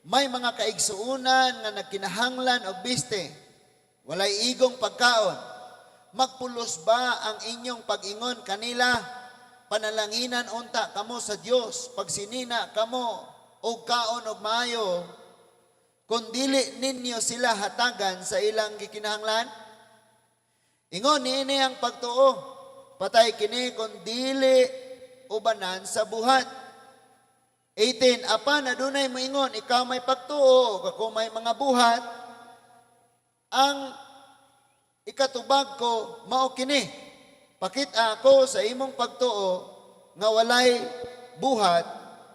may mga kaigsuunan nga nagkinahanglan og biste, walay igong pagkaon. Magpulos ba ang inyong pag-ingon kanila? Panalanginan unta kamo sa Dios, pagsinina kamo og kaon og maayo, kung dili ninyo sila hatagan sa ilang gikinahanglan? Ingon niini ang pagtuo, patay kini kung dili ubanan sa buhat. 18, apan adunay moingon, ikaw may pagtuo, ako may mga buhat, ang ikatubag ko mao kini, pakita ako sa imong pagtuo nga walay buhat,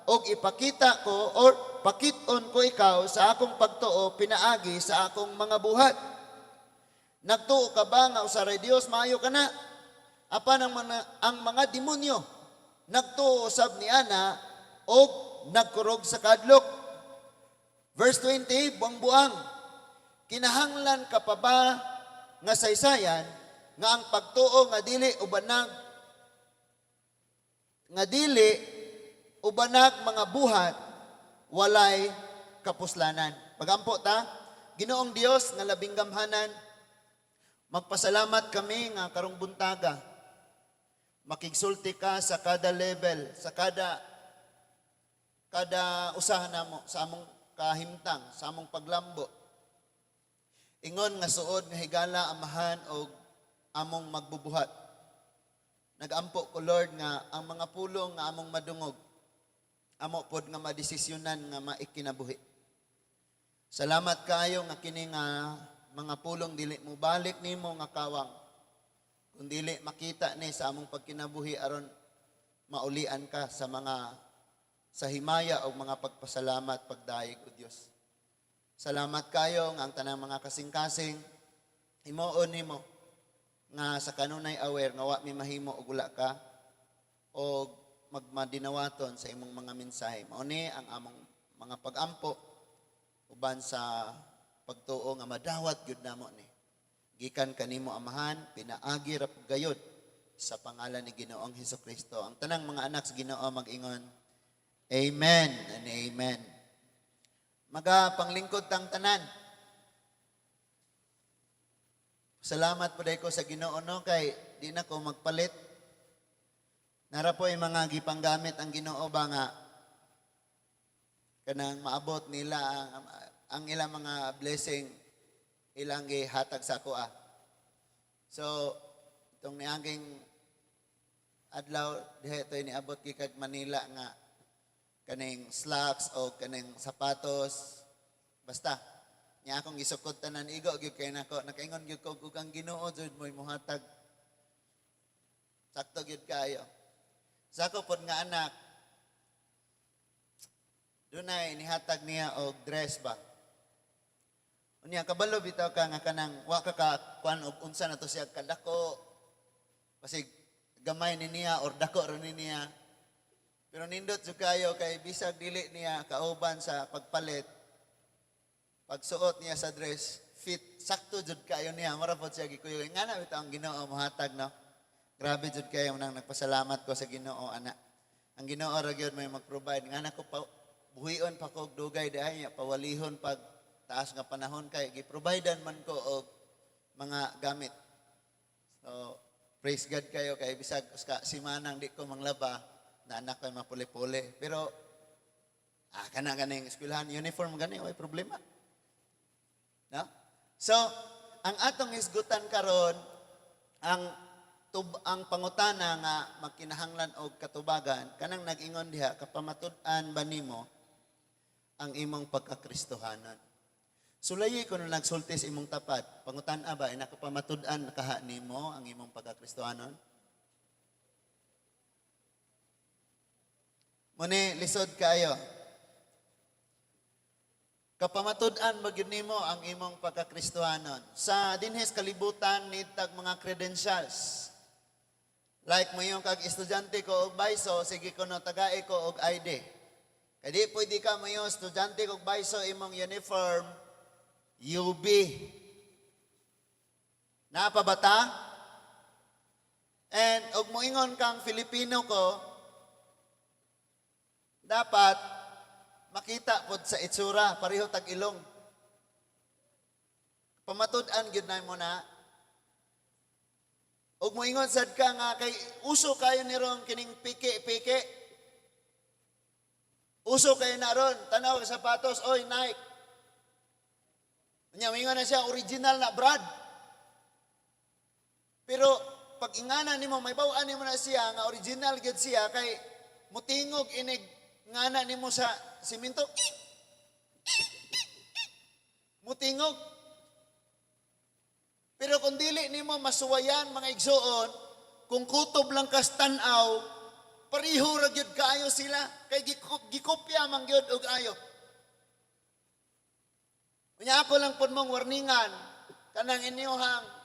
og ipakita ko or pakiton ko ikaw sa akong pagtuo pinaagi sa akong mga buhat. Nagtuo ka ba nga usaray Dios maayo kana? Apan ang mga demonyo nagtuo usab ni ana og nagkurog sa kadlok. Verse 20, buang-buang, kinahanglan ka pa ba nga saysayan nga ang pagtuo nga dili ubanag mga buhat walay kapuslanan. Pagampo ta, Ginoong Dios nga labing gamhanan, magpasalamat kami nga karong buntaga makigsulti ka sa kada level, sa kada usahan namo sa among kahimtang, sa among paglambo. Ingon nga suod nga higala amahan og among magbubuhat. Nagampo ko Lord nga ang mga pulong nga among madungog, amo pod nga madesisyonan nga maikinabuhi. Salamat kaayo nga kini nga mga pulong dili mo balik nimo nga kawang, kung dili makita ni sa among pagkinabuhi aron maulian ka sa himaya o mga pagpasalamat, pagdayeg o Diyos. Salamat kayo nga ang tanang mga kasing-kasing, himuon nimo nga sa kanunay aware nga wa mi mahimo og wala ka o magmadinawaton sa imong mga mensahe. Mauni ang among mga pag-ampo uban sa pagtuo nga madawat gyud namo ni. Gikan kanimo amahan, pinaagi ra gayod sa pangalan ni Ginoong Hesukristo. Ang tanang mga anak sa Ginoo mag-ingon, Amen and amen. Panglingkod tang tanan. Salamat po dahil ko sa Ginoo no, kay di na ko magpalit. Nara po yung mga gipanggamit ang Ginoo ba nga kanang maabot nila ang ilang mga blessing ilang gihatag sa ako . So, itong niaging adlaw diha ito niabot gikag Manila nga kaning slacks o kaning sapatos, basta niya akong gisukod tanan igo gyud kay nako nakaingon gyud ko ug ang Ginoo jud mo'y mohatag sakto gyud kayo sa ako pod nga anak dunay nihatag niya og dress ba unya kabalo bitaw ka nga kanang wa ka kuan og unsa na to siya kadako basig gamay ni niya or dako ra ni niya. Pero nindot jud kayo kay bisag dili niya kauban sa pagpalit. Pagsuot niya sa dress, fit sakto jud kayo niya. Mara pod siya gikuyo. Ngana bitaw ang Ginoo mohatag no. Grabe jud kayo nang nagpasalamat ko sa Ginoo ana. Ang Ginoo ra gyud may mag-provide. Ngana ko pa buhion pa ko og dugay diay pawalihon pag taas nga panahon kay gi-providean man ko og mga gamit. So praise God kayo kay bisag uska simanang di ko manglaba. Na anak ko mapuli-puli. Pero, kanang eskwelahan, uniform gani, may problema. No? So, ang atong isgutan karon ang pangutana nga magkinahanglan og katubagan, kanang nag-ingon diha, kapamatud-an ba nimo ang imong pagkakristohanan? Sulayi ko nung nagsultis imong tapat, pangutan-a ba, kapamatud-an kaha nimo ang imong pagkakristohanan? Muni, lisod kayo. Kapamatud-an magyud nimo ang imong pagkakristohanon. Sa dinhes kalibutan nitag mga credentials. Like mo yung kag estudyante ko og bayso, sige ko no tagae ko og ID. Kay di pwede ka mo yung estudyante og bayso imong uniform UB. Napabata? And og moingon kang Filipino ko, dapat makita pod sa itsura, pareho tag ilong. Pamatud-an gyud na mo na. Og moingon sad ka nga kay uso kayo ni ron kining piki-piki. Uso kayo na ron, tanaw sa sapatos, oy Nike. Nya moingon na siya original na brand. Pero pag ingana nimo may baw-an nimo na siya nga original gyud siya kay mutingog inig ngana nimo sa simento. Mutingog. Pero kung dili nimo masuwayan mga igsoon, kung kutob lang kas tan-aw, pareho ra gyud kaayo sila kay gikopya man gyud og ayo. Unya ako lang pud mong warningan kanang inyohang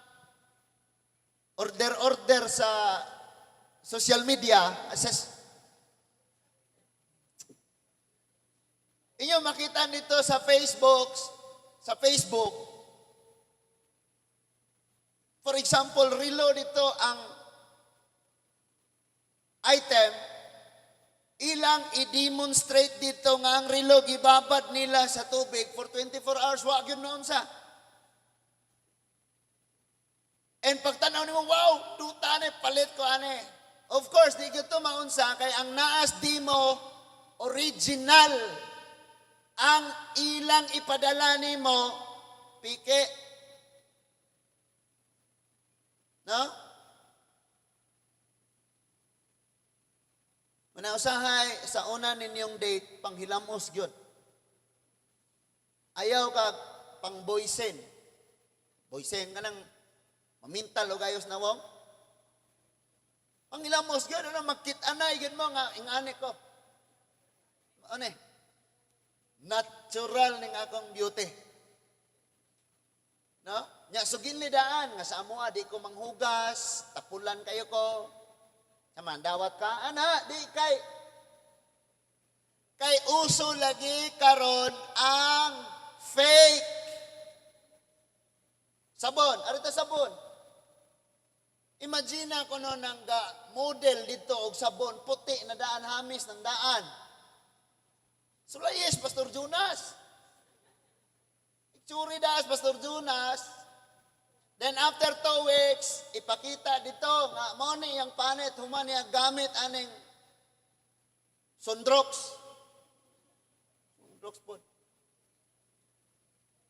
order sa social media, inyo makita nito sa Facebook, for example, relo dito ang item, ilang i-demonstrate dito nga ang relo gibabad nila sa tubig for 24 hours, wa gyud noon sa. And pagtanaw nimo, wow, duta ni palit ko ane. Of course, di gyud to maunsa kay ang naas di mo original. Ang ilang ipadala nimo pike. No? Manausahay sa una ninyong date panghilamos gyud. Ayaw ka pang boysen. Boysen ka nang mamintal o gayos na wong. Panghilamos gyud ano makit-anay gyud mo nga ingani ko. Ano eh? Natural ning akong beauty. No? Nya sugin ni daan nga sa amo di ko manghugas, tapulan kayo ko. Sama dawat ka ana di kay uso lagi karon ang fake. Sabon, arita sabon. Imagine ko no nang model dito og sabon puti na daan hamis ng daan. Sulayes, Pastor Jonas. Itsuri das, Pastor Jonas. Then after 2 weeks, ipakita dito nga mao ni yang panit human niya gamit aning Sundrox. Sundrox po.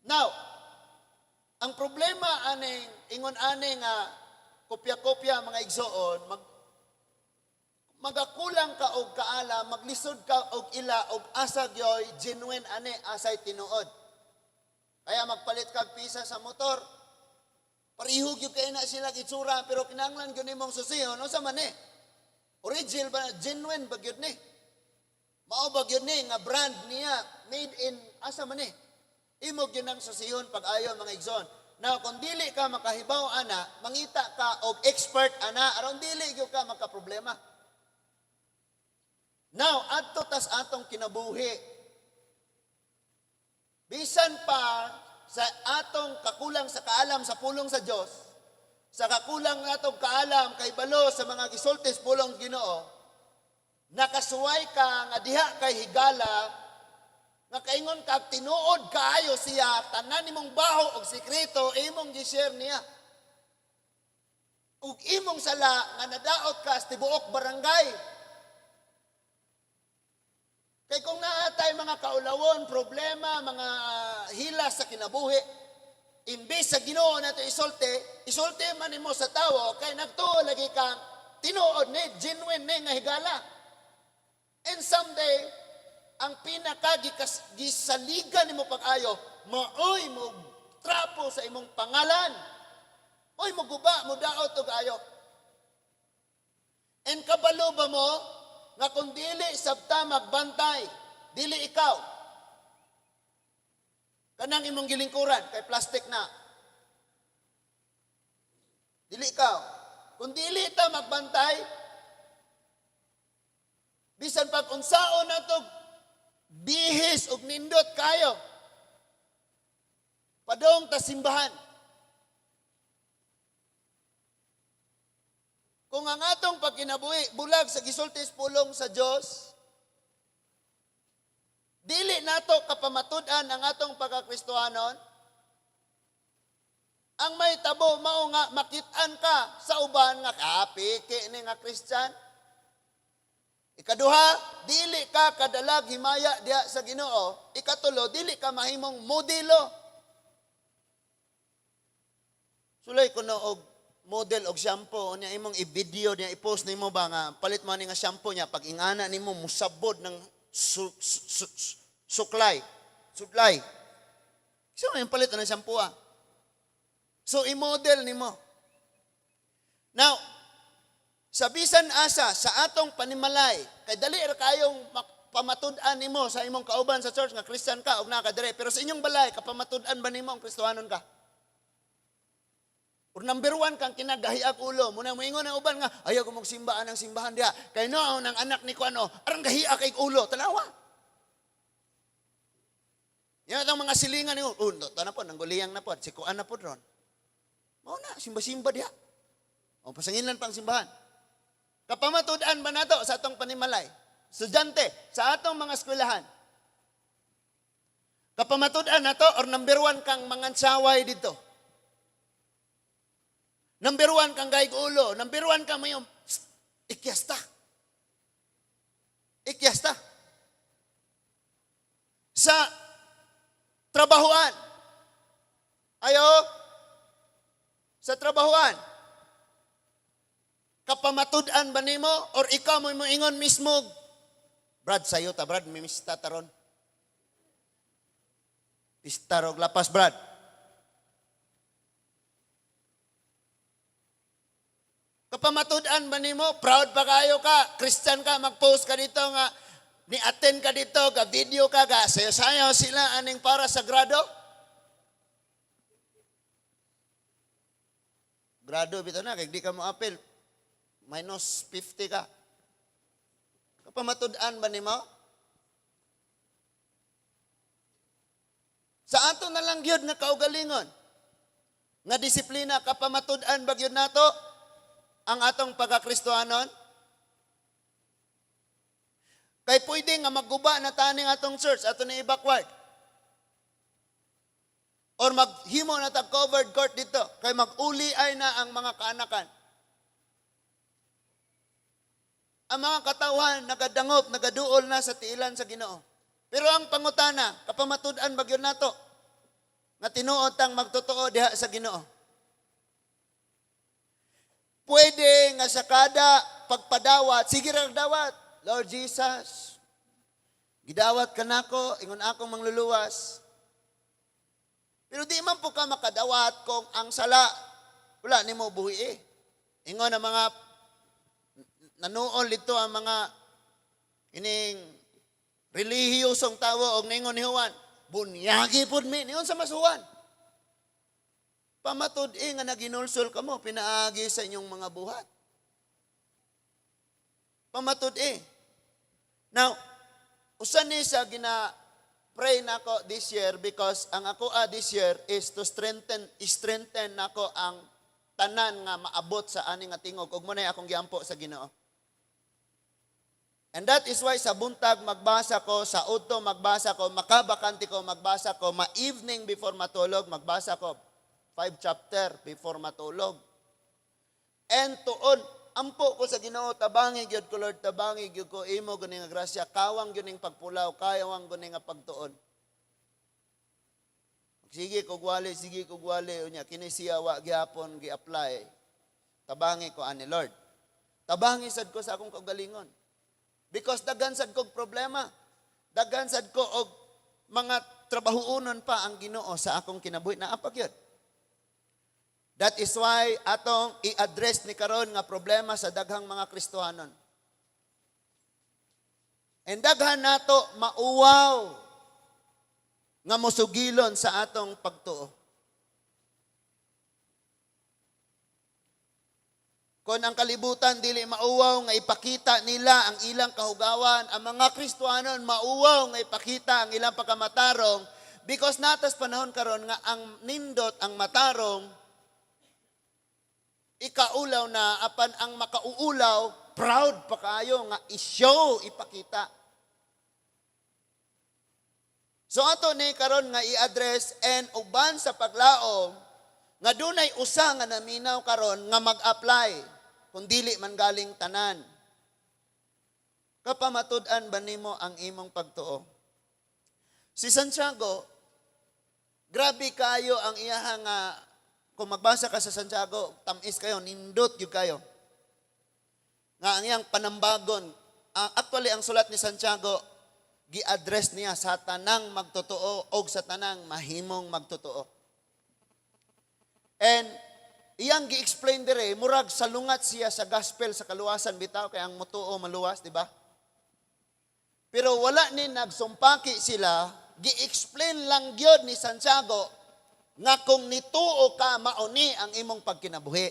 Now, ang problema aning ingon ani nga kopya-kopya mga igsoon, magakulang ka og kaala, maglisod ka og ila og asa gyoy genuine ani asay tinuod. Kaya magpalit kag pisa sa motor. Pareho gyud kay na sila gitsura pero kinahanglan gyud nimong susiyon unsa man ni? Original ba genuine ba gyud ni? Mao ba gyud ni nga brand niya made in asa man ni? Imo gyud nang susiyon pag ayo mga igsoon. Now, kung dili ka makahibaw ana, mangita ka og expert ana aron dili gyud ka makaproblema. Now, adto tas atong kinabuhi. Bisan pa sa atong kakulang sa kaalam sa pulong sa Dios, sa kakulang natong kaalam kay balo sa mga gisultis pulong Ginoo, nakasuway ka nga diha kay higala nga kaingon kag tinuod kaayo siya tanan nimong baho og sekreto imong gi-share niya. Ug imong sala nga nadaot ka sa tibuok barangay. Kay kung naatay mga kaulawon, problema, mga hilas sa kinabuhi, imbis sa Ginoo nato isulti man nimo sa tawo kay nagtuo lagi kang tinuod ni genuine ni nga higala. And someday ang pinakagisaligan nimo pag-ayo, maoy mo trapo sa imong pangalan. Oy mo guba, mo daot og ayo. And kabalo ba mo nga kung dili sabta magbantay, dili ikaw. Kanang imong gilingkuran kay plastic na. Dili ikaw. Kung dili ta magbantay, bisan pag unsaon nato bihis og nindot kayo. Padong ta simbahan. Kung ang atong pagkinabuhi bulag sa gisultis pulong sa Dios, Dili nato kapamatud-an ang atong pagkakristohanon. Ang may tabo mao nga makit-an ka sa uban nga kapiki ni nga Kristyan. Ikaduha, dili ka kadalag himaya diha sa Ginoo. Ikatulo, dili ka mahimong modelo. Sulay kuno og model og shampoo unya imong i-video niya i-post nimo ba nga palit man ni nga shampoo niya pag ingana nimo musabod ng sudlay. So yung palit ng shampoo ah. So i-model nimo. Now, sa bisan asa sa atong panimalay kay dali ra kayong pamatud-an nimo sa imong kauban sa church nga Christian ka og nakadire pero sa inyong balay kapamatud-an ba nimo ang Kristohanon ka? Or number one kang kinagahiag ulo. Muna moingon ang uban nga, ayaw ko magsimbaan ng simbahan diha. Kay noon ang anak ni Kuano, arang gahiag kay ulo. Tanawa. Yan ang mga silingan ni na po, nangguliyang na po. Si Kuan na po ron. Mao na, simba-simba diha. O pasangilan pang simbahan. Kapamatud-an ba nato sa atong panimalay? Estudyante, sa atong mga eskwelahan. Kapamatud-an nato or number one kang mangansaway dito. Number one kang gaig ulo. Number one kang mayong ikyasta. Ikyasta. Sa trabahuan. Ayo. Sa trabahuan. Kapamatud-an ba nimo or ikaw mo ingon mismo? Brad, sayo ta, Brad, may mista taron. Pistarog lapas, Brad. Kapamatud-an ba nimo? Proud pa kayo ka? Christian ka, mag-post ka dito nga, ni-attend ka dito, ga-video ka, sayo-sayo sila aning para sa grado? Grado, bito na, kaya di ka mo apel. Minus 50 ka. Kapamatud-an ba nimo? Sa ato na lang yun nga kaugalingon. Nga disiplina, kapamatud-an ba yun nato? Ang atong pagkakristohanon? Kay pwede nga magguba na taning atong church, ato na i-backward. Or maghimo na ta covered court dito, kay mag-uli ay na ang mga kaanakan. Ang mga katawhan, nagadangop, nagaduol na sa tiilan sa Ginoo. Pero ang pangutana, kapamatud-an bagyo nato, nga tinuod tang magtotoo diha sa Ginoo. Pwede nga sa kada pagpadawat, sige ra dawat. Lord Jesus, gidawat ka nako, ingon akong mangluluwas. Pero di man po ka makadawat kung ang sala, wala ni mo buhi eh. Ingon ang mga, nanuol dito ang mga ining relihiyosong tawo og ningon ni Juan, bunyagi pud mi, niyon sa masuwan. Pamatud-i nga naginulsol ka mo, pinaagi sa inyong mga buhat. Pamatud-i. Now, usan ni sa gina-pray nako this year because ang ako this year is to strengthen nako ang tanan nga maabot sa ani nga tingog. Ug mo na akong giampo sa Ginoo. And that is why sa buntag magbasa ko, sa udto magbasa ko, makabakanti ko magbasa ko, ma-evening before matulog magbasa ko. 5 chapter before matulog. And tuon, ampo ko sa Ginoo, tabangi gyud ko Lord, tabangi gyud ko imo gani nga grasya, kawang gyud ning pagpulaw, kawang gyud ning pagtuon. Sige ko gwali unya kini siya wa gyapon gi-apply. Tabangi ko ani Lord. Tabangi sad ko sa akong kaugalingon. Because daghan sad kog problema. Daghan sad ko og mga trabahuonon pa ang Ginoo sa akong kinabuhi na apa gyud. That is why atong i-address ni karon nga problema sa daghang mga Kristohanon. And daghan nato mauwaw nga mosugilon sa atong pagtuo. Kung ang kalibutan dili mauwaw nga ipakita nila ang ilang kahugawan, ang mga Kristohanon mauwaw nga ipakita ang ilang pagkamatarong because natas panahon karon nga ang nindot, ang matarong ikaulaw na apan ang makauulaw, proud pa kayo nga i-show, ipakita. So ato ni karon nga i-address and uban sa paglaom nga dunay usa nga naminaw karon nga mag-apply kung dili man galing tanan. Kapamatud-an ba nimo ang imong pagtuo? Si Santiago, grabe kayo ang iyaha nga, kung magbasa ka sa Santiago, tamis kayo, nindot yun kayo. Nga ang iyang panambagon, actually ang sulat ni Santiago, gi-address niya sa tanang magtotoo o sa tanang mahimong magtotoo. And iyang gi-explain dire, murag salungat siya sa gospel sa kaluwasan bitaw, kaya ang mutuo maluwas, di ba? Pero wala ni nagsumpaki sila, gi-explain lang gyud ni Santiago nga kung nituo ka mauni ang imong pagkinabuhi.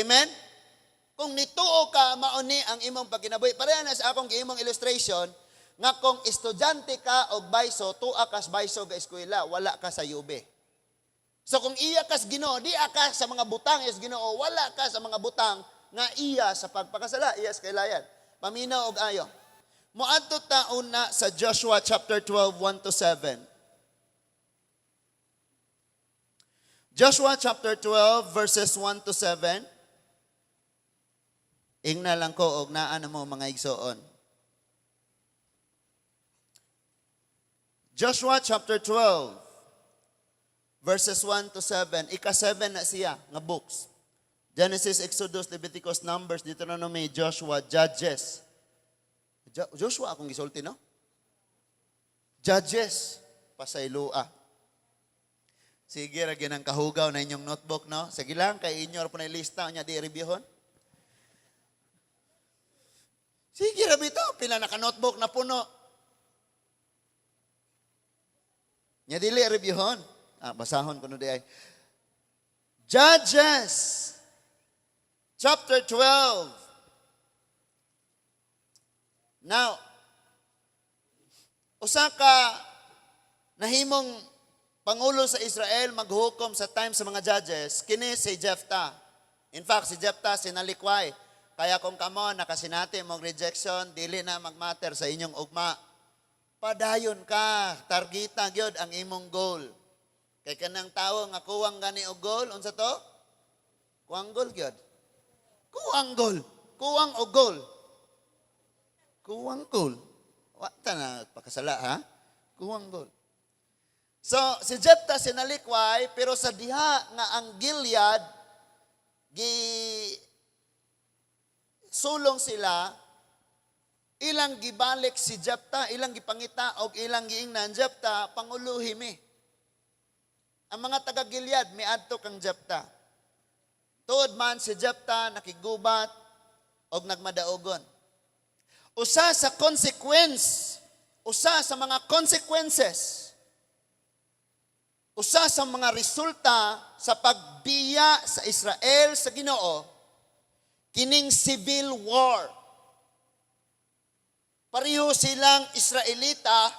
Amen? Kung nituo ka mauni ang imong pagkinabuhi. Pareha na sa akong giimong illustration nga kung estudyante ka og bayso, tua kas bayso ga eskwela, wala ka sa yube. So kung iya kas Ginoo, di ka sa mga butang is Ginoo, wala ka sa mga butang nga iya sa pagpakasala, iya sa kailayan. Paminaw og ayo. Moadto ta una sa Joshua chapter 12, 1 to 7. Joshua chapter 12, verses 1 to 7. Ingna lang ko og naa na mo mga igsoon. Joshua chapter 12, verses 1 to 7. Ika-7 na siya nga books. Genesis, Exodus, Leviticus, Numbers, Deuteronomy, Joshua, Judges. Joshua akong gisulti, no? Judges, pasaylua. Sige, ragyan ang kahugaw na inyong notebook, no? Sige lang, kay inyo po na lista, niya di reviewon. Sige, rabi to, pila naka-notebook na puno. Niya dili reviewon. Basahon ko no di ay. Judges, chapter 12. Now, usa ka nahimong pangulo sa Israel maghukom sa time sa mga judges, kini si Jephthah. In fact, si Jephthah sinalikway. Kaya kung kamo nakasinati mong rejection, dili na magmatter sa inyong ugma. Padayon ka, targeta gyud ang imong goal. Kay kanang tawo nga kuwang gani og goal, unsa to? Kuwang goal gyud. Kuwang goal. Kuwang og goal. Kuwang goal. Wata na pakasala, ha? Kuwang goal. So, si Jephthah sinalikway, pero sa diha nga ang Gilead, sulong sila, ilang gibalik si Jephthah, ilang gipangita, o ilang giingnan, Jephthah, panguluhi mi. Ang mga taga-Gilead, miadto kang Jephthah. Tuod man si Jephthah, nakigubat, o nagmadaogon. Usa sa mga consequences, usa sa mga resulta sa pagbiya sa Israel sa Ginoo, kining civil war. Pareho silang Israelita,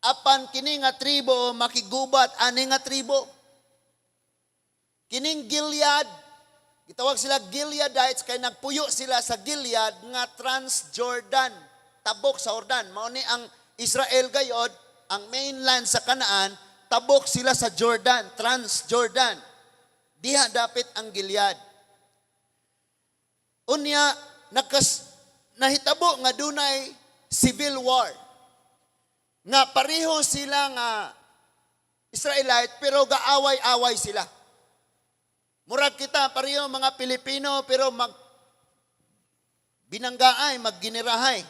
apan kini nga tribo makigubat ani nga tribo. Kining Gilead, gitawag sila Gileadites kay nagpuyo sila sa Gilead nga Transjordan, tabok sa Jordan. Mao ni ang Israel gayod, ang mainland sa Canaan, tabok sila sa Jordan, Transjordan. Diha dapit ang Gilead. Unya nahitabo nga dunay civil war. Nga pareho sila nga Israelite pero gaaway-away sila. Murag kita pareho mga Pilipino pero binanggaay, magginirahay.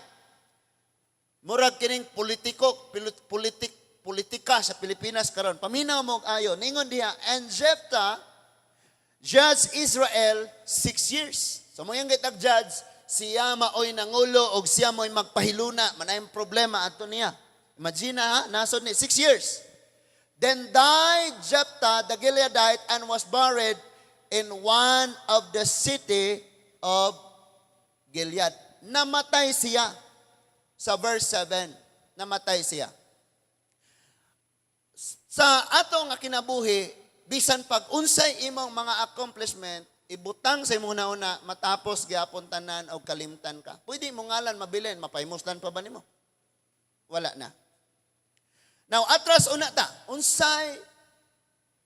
Murag kining politika sa Pilipinas karon. Paminaw mo ayo ningon diha, and Jephthah judged Israel 6 years. So mo yung gitag judge, siya maoy nangulo og siya mo'y magpahiluna, manayong problema ato niya. Imagine ha, nasod ni 6 years. Then died Jephthah the Gileadite and was buried in one of the city of Gilead. Namatay siya. Sa verse 7, namatay siya. Sa atong nga kinabuhi, bisan pag unsay imong mga accomplishment, ibutang sa imong una matapos gyapon tanan og kalimtan ka. Pwede mo ngalan mabilin, mapaymuslan pa ba nimo? Wala na. Now, atras una ta, unsay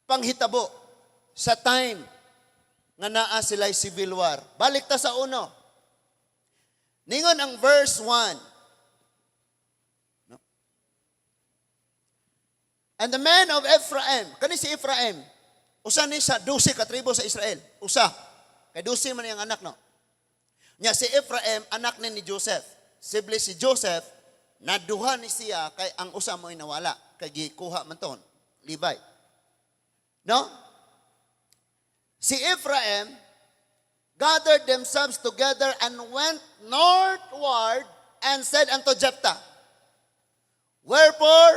panghitabo sa time nga naa sila'y civil war. Balik ta sa uno. Ningon ang verse 1. No? And the men of Ephraim, kani si Ephraim, usa ni sa 12 ka tribo sa Israel. Usa. Kay 12 man yung anak, no? Nya si Ephraim, anak ni Joseph. Sibli si Joseph, naduha ni siya kay ang usa mo'y nawala. Kay gikuha man ton, Levi. No? Si Ephraim gathered themselves together and went northward and said unto Jephthah, wherefore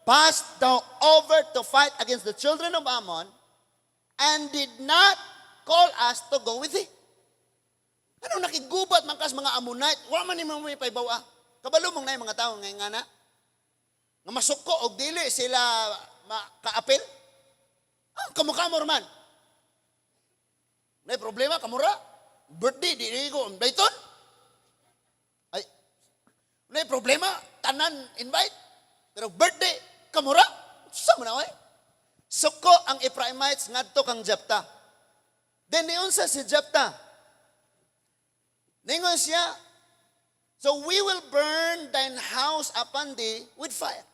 passed thou over to fight against the children of Ammon, and did not call us to go with thee? Ano nakigubat man kas mga Ammonite? Wa man ni mo may paybawa. Kabalo mong na yung mga tao ngayon nga na. Nga masuko og dili sila kaapil. Kamukamor man. May problema, kamura. Birthday, di ko invite. Ay, may problema, tanan invite. Pero birthday, kamura. Sa mo na, suko ang Ephraimites ngadto kang Jephthah. Then niunsa si Jephthah. Ningon siya, so we will burn thine house upon thee with fire.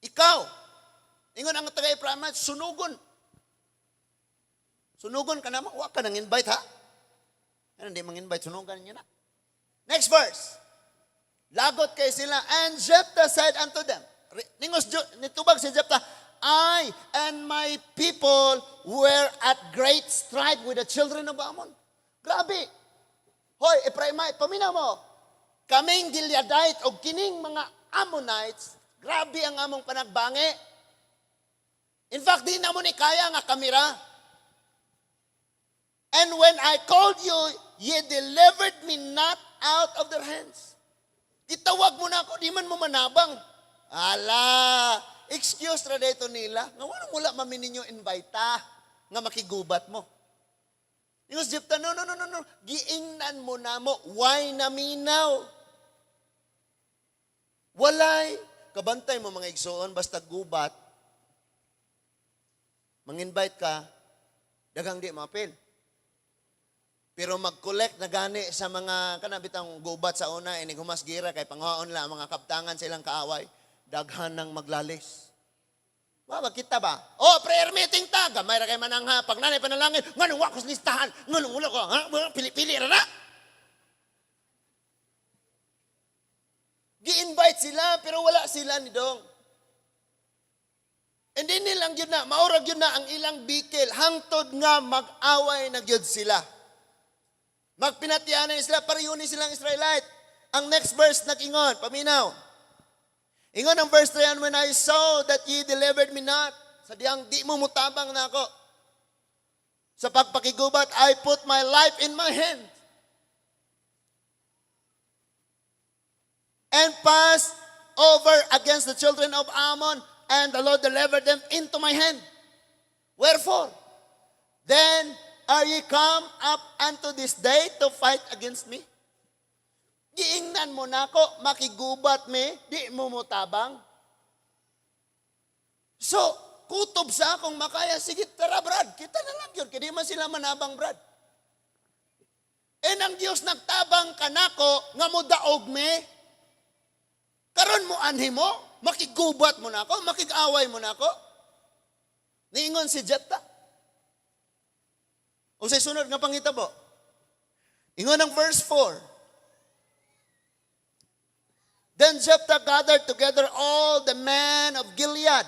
Ikaw, ingon ang taga-Ephraimites, sunugon. Sunugon ka naman, huwag ka nang invite ha. Ano, hindi mang-invite, sunugan niya na. Next verse. Lagot kay sila, and Jephthah said unto them, nitubag si Jephthah, I and my people were at great strife with the children of Ammon. Grabe. Hoy, Ephraimite, paminaw mo. Kaming Gileadite o kining mga Ammonites, grabe ang among panagbangi. In fact, di na mo ni kaya nga kamera. And when I called you, ye delivered me not out of their hands. Gitawag mo na ako, di man mo manabang. Ala, excuse ra dito nila. Nga wala mami ninyo invite nga makigubat mo. Yung Jephthah, no. Giingnan mo na mo. Why naminaw? Walay. Kabantay mo mga igsoon, basta gubat. Mang-invite ka, dagang di mapil. Pero mag-collect na gani sa mga kanabitang gubat sa una, inig humasgira kay panghaon lang, mga kaptangan silang kaaway, daghan ng maglalis. Kita ba? Prayer meeting ta, gamay ra kay manangha, pag nanay panalangin, nganong wakos listahan, nganong ulo ko, pili-pili ra na. Gi-invite sila, pero wala sila ni Dong. And then nilang yun na, maurag yun na ang ilang bikil, hangtod nga mag-away na yun sila. Magpinatiyanan sila, pariyunin silang Israelite. Ang next verse nag-ingon, paminaw. Ingon ang verse 3, and when I saw that ye delivered me not, sa diyang di mo mutabang na ako. Sa pagpakigubat, I put my life in my hand. And passed over against the children of Ammon, and the Lord delivered them into my hand. Wherefore? Then are ye come up unto this day to fight against me? Giingnan mo na ako, makigubat me, di mo mutabang. So, kutob sa akong makaya, sige tara Brad, kita na lang yun, kaya di man sila manabang Brad. Ang Diyos nagtabang kanako, nga mo daog me, karon mo anhi mo, makigubat mo na ako, makig-away mo na ako. Niingon si Jephthah. O sa sunod nga pangitabo. Ingon ang verse 4. Then Jephthah gathered together all the men of Gilead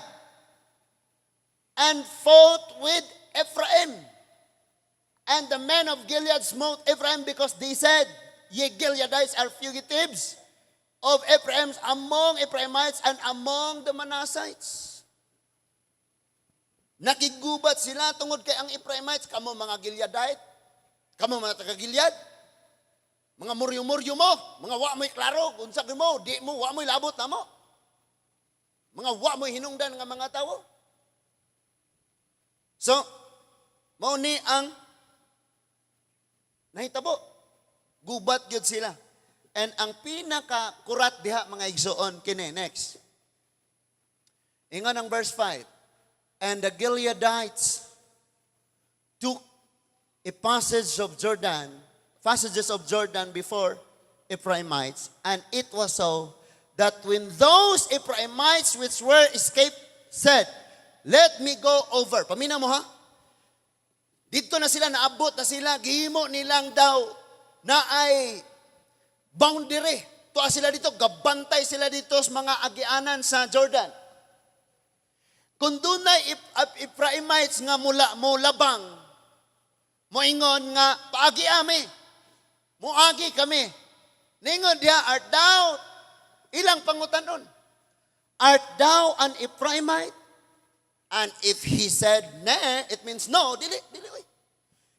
and fought with Ephraim. And the men of Gilead smote Ephraim because they said, ye Gileadites are fugitives of Ephraim among Ephraimites and among the Manassites. Nakigubat sila tungod kay ang Ephraimites, kamo mga Gileadite, kamo mga taga-Gilead, mga muryo-muryo mo, mga wa mo'y klaro, unsa mo, di mo, wa mo'y labot na mo. Mga wa mo'y hinungdan nga mga tao. So, mao ni ang nahitabo. Gubat gyud sila. And ang pinaka-kurat diha mga igsoon kini next. Ingon ang verse 5. And the Gileadites took a passages of Jordan before Ephraimites, and it was so that when those Ephraimites which were escaped said, let me go over. Pamina mo ha? Dito na sila, naabot na sila, gihimo nilang daw na ay boundary. Tuwa sila dito, gabantay sila dito sa mga agianan sa Jordan. Kung dunay Ephraimites nga mula mo labang, moingon nga paagi ami, muagi kami. Ningon dia, art thou, ilang pangutanon, art thou an Ephraimite? And if he said, ne, it means no, dili, oy.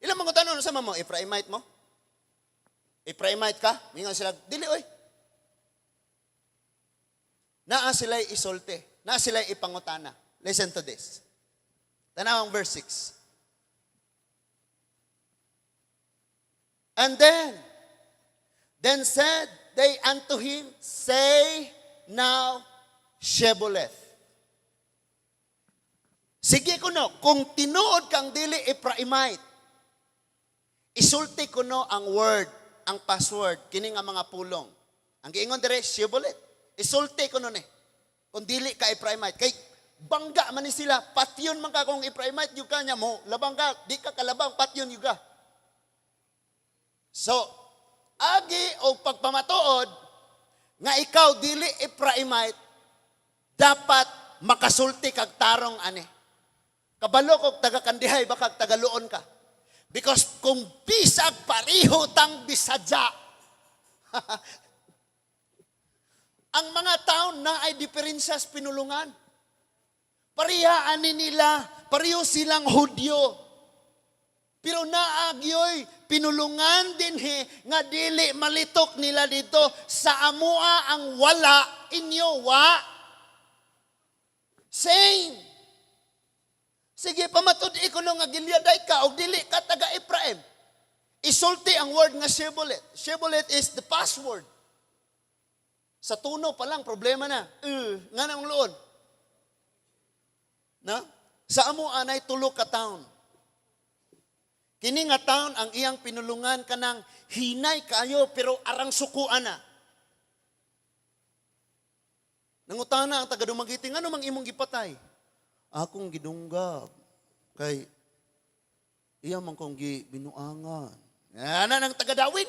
Ilang pangutanon sa mo, Ephraimite mo? Ephraimite ka? Mingon sila, dili, oy. Naa sila'y isolte, naa sila'y ipangutana. Listen to this. Tanaw ang verse 6. And then said they unto him, say now Shebboleth. Sige kuno, kung tinuod kang dili Ephraimite, isulti kuno ang word, ang password, kini nga mga pulong. Ang giingon dire, Shebboleth. Isulti kuno ni. Kung dili ka Ephraimite, kay bangga man ni sila, patyon man ka kung Ephraimite yung kanya mo, labang ka, di ka kalabang, patyon yung ka. So, agi o pagpamatuod, nga ikaw dili Ephraimite, dapat makasulti kag tarong ani. Kabalo kog taga-Kandihay, baka tagaluon ka. Because kung bisag pariho tang Bisadya, ang mga taon na ay diferensyas pinulungan. Parihaan nila, pariho silang Hudyo. Pero naagyoy, pinulungan din nga dili malitok nila dito sa amua ang wala, inyo wa. Same. Sige, pamatudi ko nga Gileadite ka o dili ka taga Ephraim. Isulti ang word nga Shebboleth. Shebboleth is the password. Sa tuno pa lang, problema na. Nga nang loon. Na? Sa amo anay tulo ka taon. Kini nga taon ang iyang pinulungan kanang hinay kayo pero arang sukuan na. Nangutana ang taga Dumaguete, ngano mang imong gipatay? Akong gidunggab kay iya man kong binuangan. Ana nang taga Dawin.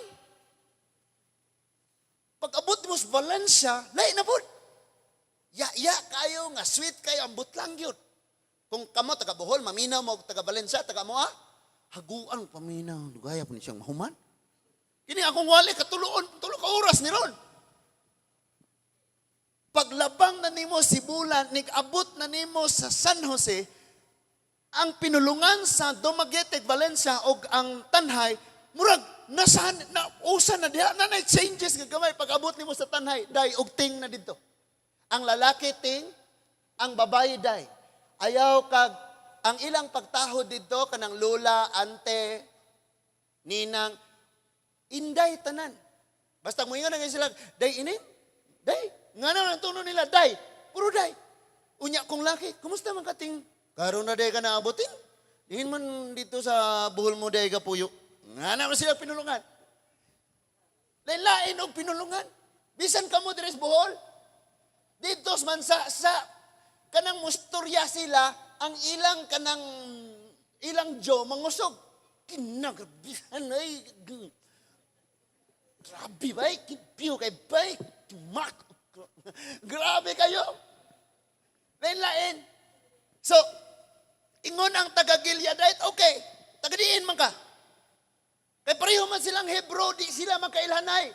Pag abot mo sa Valencia, lain na pod. Ya kayo nga sweet kayo ambot lang gyud. Kung kamo taga Bohol, maminaw mo taga Valencia, taga mo haguan paminaw, dugaya po ni siyang mahuman. Kini akong wali katuluon, tulo ka oras ni ron. Paglabang na nimo si Bulan, nig-abot na nimo sa San Jose, ang pinulungan sa Dumaguete, Valencia o ang Tanhay, murag usa na diha na changes gagamay pag-abot nimo sa Tanhay, day og ting na dito. Ang lalaki ting, ang babae day. Ayaw kag ang ilang pagtahod dito kanang lola, ante, ninang, inday tanan. Basta mo ingon nga sila, day inin, day. Nga na ang tuno nila, day. Puro day. Unya kong laki, kumusta man kating? Karoon na day ka naabotin. Dingin man dito sa buhol mo day ka puyo. Nga na sila pinulungan. Lain-lain og pinulungan. Bisan ka mo deres buhol. Dito man sa kanang musturya sila, ang ilang Diyo mangusog. Kinagabihan ay grabe ba? Kipiyo kay bay. Grabe kayo. Lain-lain. So, ingon ang taga-Gileadite, okay, taga-diin man ka. Kaya pareho man silang Hebro, di sila magkailhanay.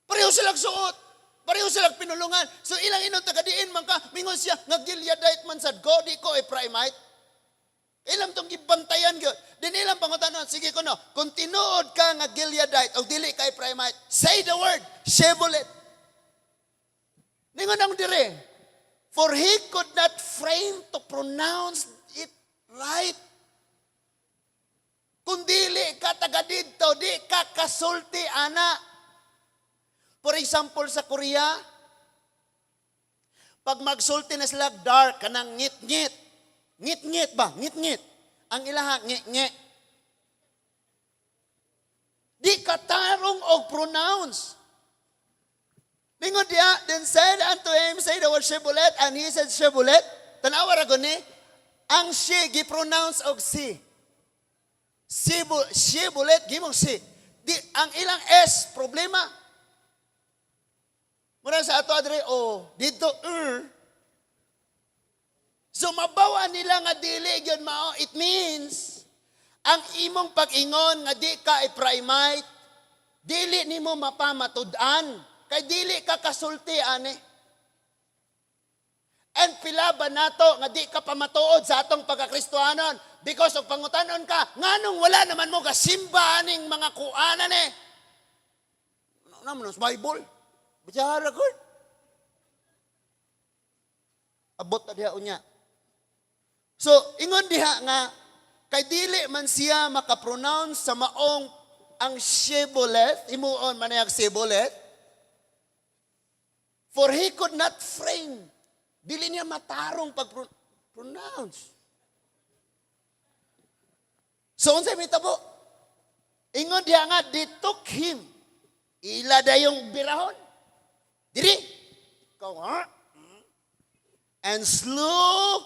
Pareho silang suot. Pareho silang pinulungan. So, ilang inong taga-diin man ka, mingon siya, nga Gileadite man sad ko, di ko Ephraimite. Ilang tong gibantayan gyud. Din ilang pangutanon, sige ko no, kung tinuod ka nga Gileadite o dili ka Ephraimite, say the word, Shebboleth. Ningon ang dire, for he could not frame to pronounce it right. Kung dili ka taga dito, di ka kasulti, ana. For example, sa Korea, Pag magsulti na sila, dark, kanang ngit-ngit. Ngit-ngit ba? Ngit-ngit. Ang ilaha, ngit-ngit. Di katarong og pronounce. Lingod diya, then said unto him, say the word Shebulet, and he said Shebulet. Tanawa ra guni, ang she gi-pronounce og si. Shebulet, gimong si. Di, ang ilang S, problema. Muna sa ato adre, dito, So mabawa nila nga dili gyud mao, it means, ang imong pag-ingon nga di ka i-primate, dili nimo mapamatud-an, kay dili ka kasulti ani. And pila ba nato nga di ka pamatuod sa atong pagkakristohanon because of pangutanon ka, nganong wala naman mo kasimba aning mga kuanan eh. Naman sa Bible. Bicara ko. Abot na diha unya. So, ingon diha nga, kay dili man siya makapronounce sa maong ang Shebulet, imuon man ang Shebulet, for he could not frame. Dili niya matarong pag-pronounce. So, unsay mitabo? Ingon diha nga, they took him. Ila dayong birahon. Diri. Ikaw, ha? And slew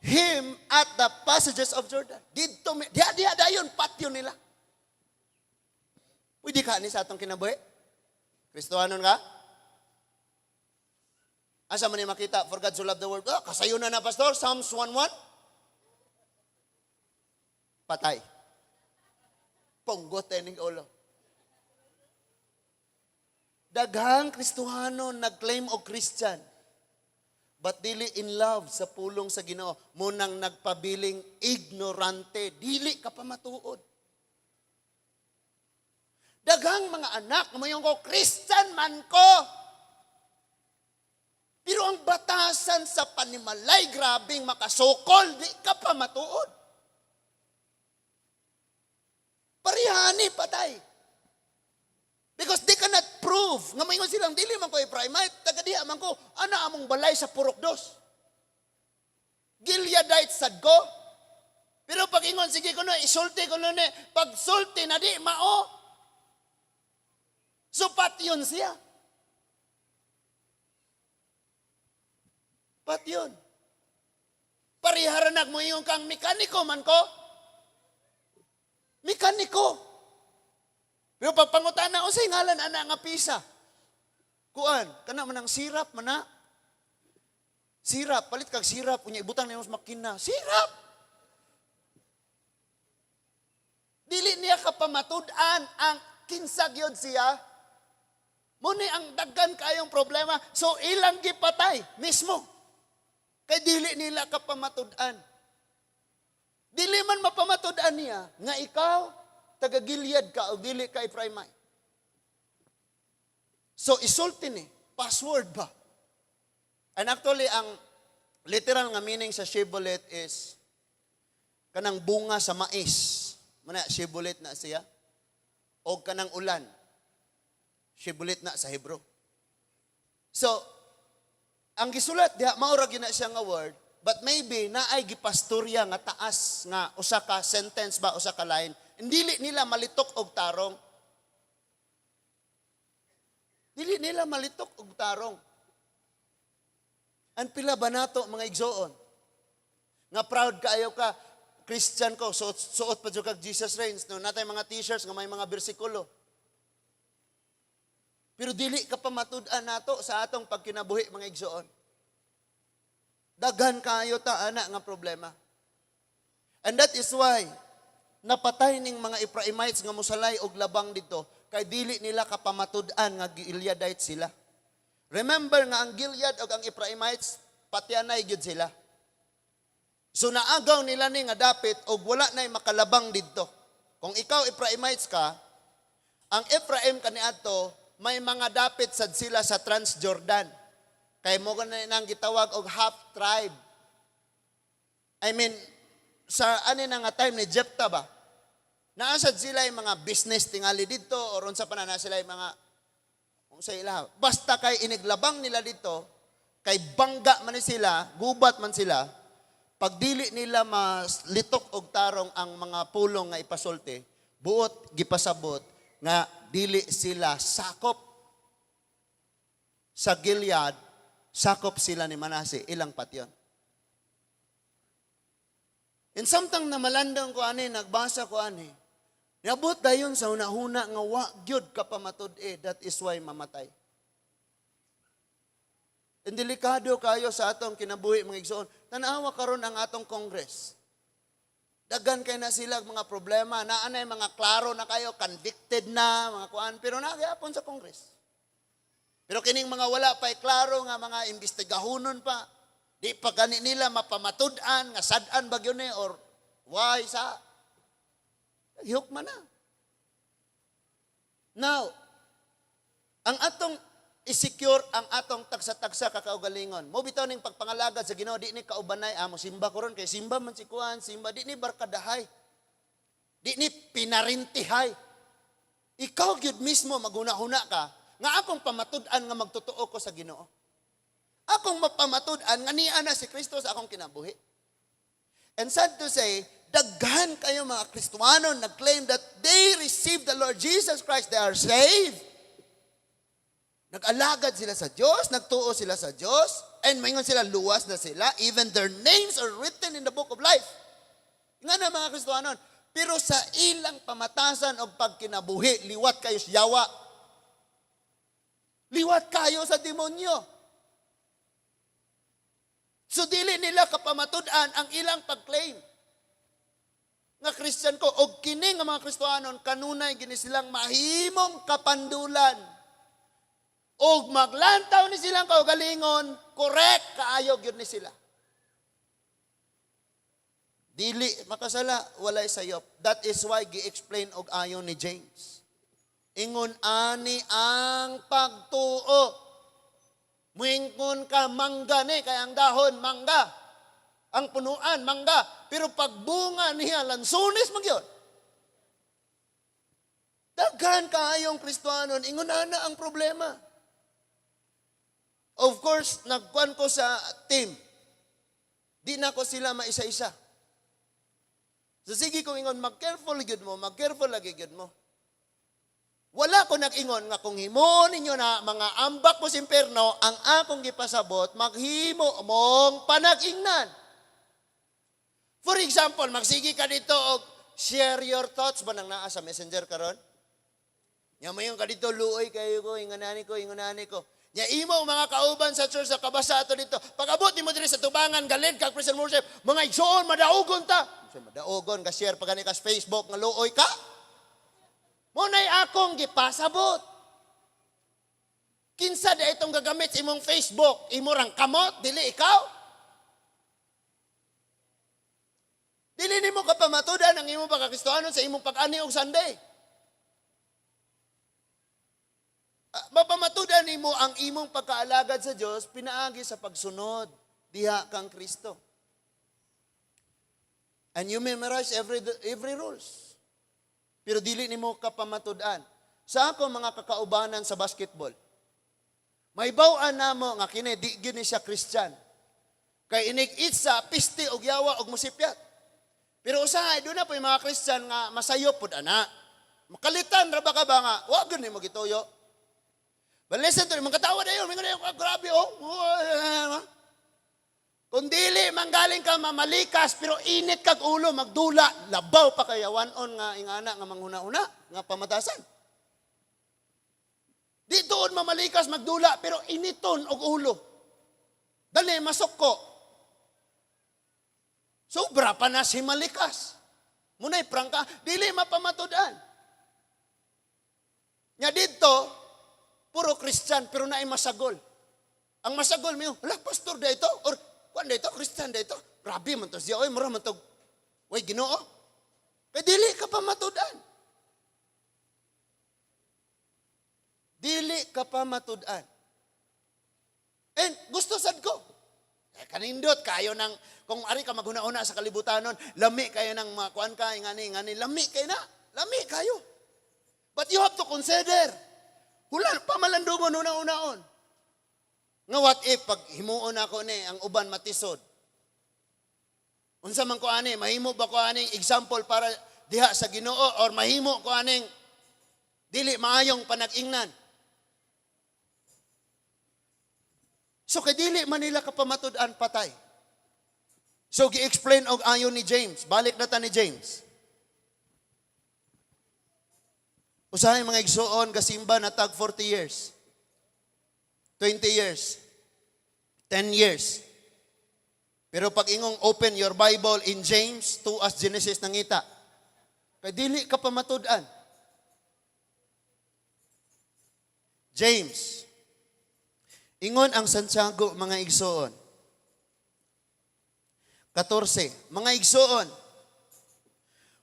him at the passages of Jordan. Dito, diha dayon, patio nila. Pwede ka ni sa atong kinabuhi? Kristohanon ka? Asa man ni makita, for God so loved the world. Kasayo na pastor, Psalms 1:1. Patay. Punggot ning ulo. Daghang Kristohanon nag-claim og Christian. But dili in love sa pulong sa Ginoo, munang nagpabiling ignorante, dili ka pa matuod. Daghang mga anak, ngayon ko, Christian man ko. Pero ang batasan sa panimalay, grabing makasokol, di ka pa matuod. Parihani patay. Because they cannot prove. Nga mayon silang, dili man ko i-primate, tagadiha man ko, ana among balay sa Purokdos. Gileadite sad ko. Pero pag ingon, sige ko no, isulti ko no, pag sulti na di, mao. So patyon siya. Patyon. Pariharanag mo yung kang mekaniko man ko. Mekaniko. Pero pagpangutan na, unsay ngalan ana nga pisa? Kuan, kana man ang sirap man na. Sirap, palit kag sirap, unya ibutang nimo sa makina. Sirap! Dili niya kapamatud-an ang kinsag yun siya. Muni ang daggan kayong problema. So ilang gipatay mismo. Kay dili nila kapamatud-an. Dili man mapamatud-an niya nga ikaw taga-Gilead ka o dili ka i-primate. So isulti ni, password ba? And actually ang literal nga meaning sa Shebulet is kanang bunga sa mais. Mana Shebulet na siya. O kanang ulan. Shebulet na sa Hebrew. So, ang gisulat diha maura gyud na siya nga word, but maybe naay gipastorya nga taas nga usa ka sentence ba usa ka line. Dili nila malitok og tarong. Dili nila malitok og tarong. Ang pila ba nato mga igsoon? Nga proud kaayo ka, Christian ko, suot pa jud kag Jesus reigns, no natay mga t-shirts nga may mga bersikulo. Pero dili ka pa matud-an nato sa atong pagkinabuhi mga igsoon. Daghan kaayo ta ana nga problema. And that is why napatay ning mga Ephraimites nga musalay og labang dito kay dili nila kapamatud-an nga Gileadite sila. Remember nga ang Gilead ug ang Ephraimites patianay gyud sila. So naagaw nila ni nga dapit og wala nay makalabang didto. Kung ikaw Ephraimites ka, ang Ephraim kaniadto may mga dapit sad sila sa Transjordan. Kay mo na nang gitawag og half tribe. I mean, sa ani na nga time ni Jephthah ba? Naasad sila yung mga business tingali dito o ron sa panana sila yung mga sa ila. Basta kay iniglabang nila dito, kay bangga man ni sila, gubat man sila, pag dili nila mas litok og tarong ang mga pulong nga ipasulti, buot gipasabot nga dili sila sakop sa Gilead, sakop sila ni Manase, ilang patyon. And samtang na malandong ko ani, nagbasa ko ani, niabot dayon sa hunahuna nga wa gyud ka pamatud-e, that is why mamatay. And delikado kayo sa atong kinabuhi mga igsoon. Tanawa karon ang atong Congress. Dagan kay na sila mga problema, naanay mga klaro na kayo, convicted na, mga kuan, pero nagyapon sa Congress. Pero kining mga wala pa klaro nga mga imbestigahonon pa, di pa gani nila mapamatud-an nga sad-an ba gyud ni or why sa hiyok man na. Now, ang atong i-secure ang atong tagsa-tagsa kakaugalingon. Mo bitaw ning pagpangalagad sa Ginoo, di ni kaubanay amo simba ko ron kay simba man si kuan, simba di ni barkadahay. Di ni pinarintihay. Ikaw gyud mismo maguna-huna ka nga akong pamatud-an nga magtotoo ko sa Ginoo. Akong mapamatud-an nga niya na si Kristo sa akong kinabuhi. And sad to say, daghan kayo mga Kristiyano nag-claim that they received the Lord Jesus Christ, they are saved. Nag-alagad sila sa Diyos, nagtuo sila sa Diyos, and maingon sila, luwas na sila, even their names are written in the book of life. Nga na mga Kristiyano, pero sa ilang pamatasan o pagkinabuhi, liwat kayo sa yawa. Liwat kayo sa demonyo. So dili nila kapamatud-an ang ilang pag-claim nga Christian ko, o kini nga mga Kristiyano, kanunay gini silang mahimong kapandulan. O maglantaw ni silang kaugalingon, correct, kaayog yun ni sila. Dili, makasala, walay sayop. That is why gi-explain og ayon ni James. Ingon ani ang pagtuo. Muingon ka mangga ni, kaya ang dahon, mangga. Ang punuan, mangga. Pero pagbunga niya, lansunis magyod. Daghan kaayong Kristiyano, ingon na ang problema. Of course, nagkuhan ko sa team. Di na ko sila maisa-isa. So sige kong ingon, mag-careful gyud mo, mag-careful lagi gyud mo. Wala ko nag-ingon nga kung himo ninyo na mga ambak mo sa impyerno, ang akong gipasabot, maghimo mong panag-ingnan. For example, magsigi ka dito og share your thoughts ba nang naa sa messenger karon? Nya mayon ka dito luoy kayo ko, ingonani ko. Nya imo mga kauban sa church sa kabasa ato dito. Pag-abot nimo diri sa tubangan galid kag praise and worship, mga igsoon madaogon ta. Say madaogon ka share pag ani ka sa Facebook nga luoy ka. Mo nay akong gipasabot. Kinsa da itong gagamit sa imong Facebook, imo rang kamot dili ikaw? Dili nimo ka pamatudan ang imong pagkakristohanon sa imong pag-ani og Sunday. Mapamatudan nimo ang imong pagkaalagad sa Dios pinaagi sa pagsunod diha kang Kristo. And you memorize every rules. Pero dili nimo kapamatudan. Sa ako mga kakaubanan sa basketball, may baw-an namo nga kini di gyud ni siya Christian. Kay inig-it sa piste og yawa og musipyat. Pero usahay do na po yung mga Christian nga masayo pud ana. Makalitan ra ba ka ba nga wa gyud nimo gituyo. But listen to him, magkatawa na yun, grabe oh. Kung dili, manggaling ka mamalikas, pero init kag ulo, magdula, labaw pa kaya, one-on nga ingana nga manghuna-una, nga pamatasan. Di doon mamalikas, magdula, pero initon og ulo. Dali, masok ko. Sobra pa na si malikas. Muna'y prangka, dili mapamatudan. Nya dito, puro Christian, pero naay masagol. Ang masagol mo, wala, pastor da ito, or kuan da ito, Christian da ito. Grabe man to siya, oy, mura man to, way, Ginoo. Kaya dili ka pa matudan. Dili ka pa matudan. And gusto sad ko. Kanindot kayo ng, kung ari ka maghuna-una sa kalibutanon, lami kayo ng mga kuan ka, ingani, lami kayo na. Lami kayo. But you have to consider, wala, pamalandungon una-unaon. Nga what if pag himuon ako ni ang uban matisod? Unsa man ko ani, mahimo ba ko aning example para diha sa Ginoo or mahimo ko aning dili maayong panag-ingnan? So kay dili man nila kapamatud-an patay. So gi-explain og ayon ni James. Balik na ta ni James. Usahay mga igsuon kasimba na tag 40 years. 20 years. 10 years. Pero pag ingong open your Bible in James 2 as Genesis nangita. Kay dili ka pa matud-an. James. Ingon ang Santiago mga igsuon. 14. Mga igsuon.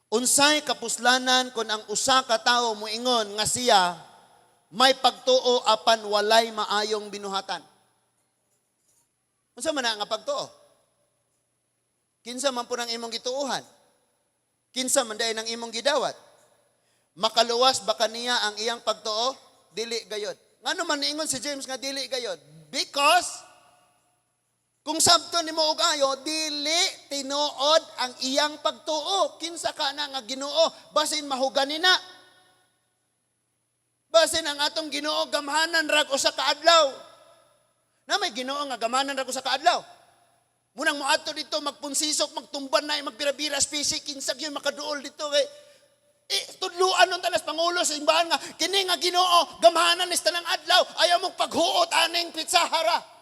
Unsay kapuslanan kun ang usa ka tawo moingon nga siya may pagtuo apan walay maayong binuhatan. Unsa man na nga pagtuo? Kinsa man po ng imong gituuhan? Kinsa man day ng imong gidawat? Makaluwas ba kaniya ang iyang pagtuo? Dili gayod. Ngano man niingon si James nga dili gayod? Because kung sabto nimo og ayo, dili tinuod ang iyang pagtuo. Kinsa ka na nga Ginoo basin mahugani na. Basin ang atong Ginoo gamhanan rag usa ka adlaw. Na may Ginoo nga gamhanan rag usa ka adlaw. Munang moadto dito magpunsisok, magtumban na, magbira-bira spesi kinsag yun makaduol dito kay tudluan nun tanas pangulo sa imbahan nga kini nga Ginoo gamhanan is tanang adlaw ayaw mong paghuot aning pitsahara.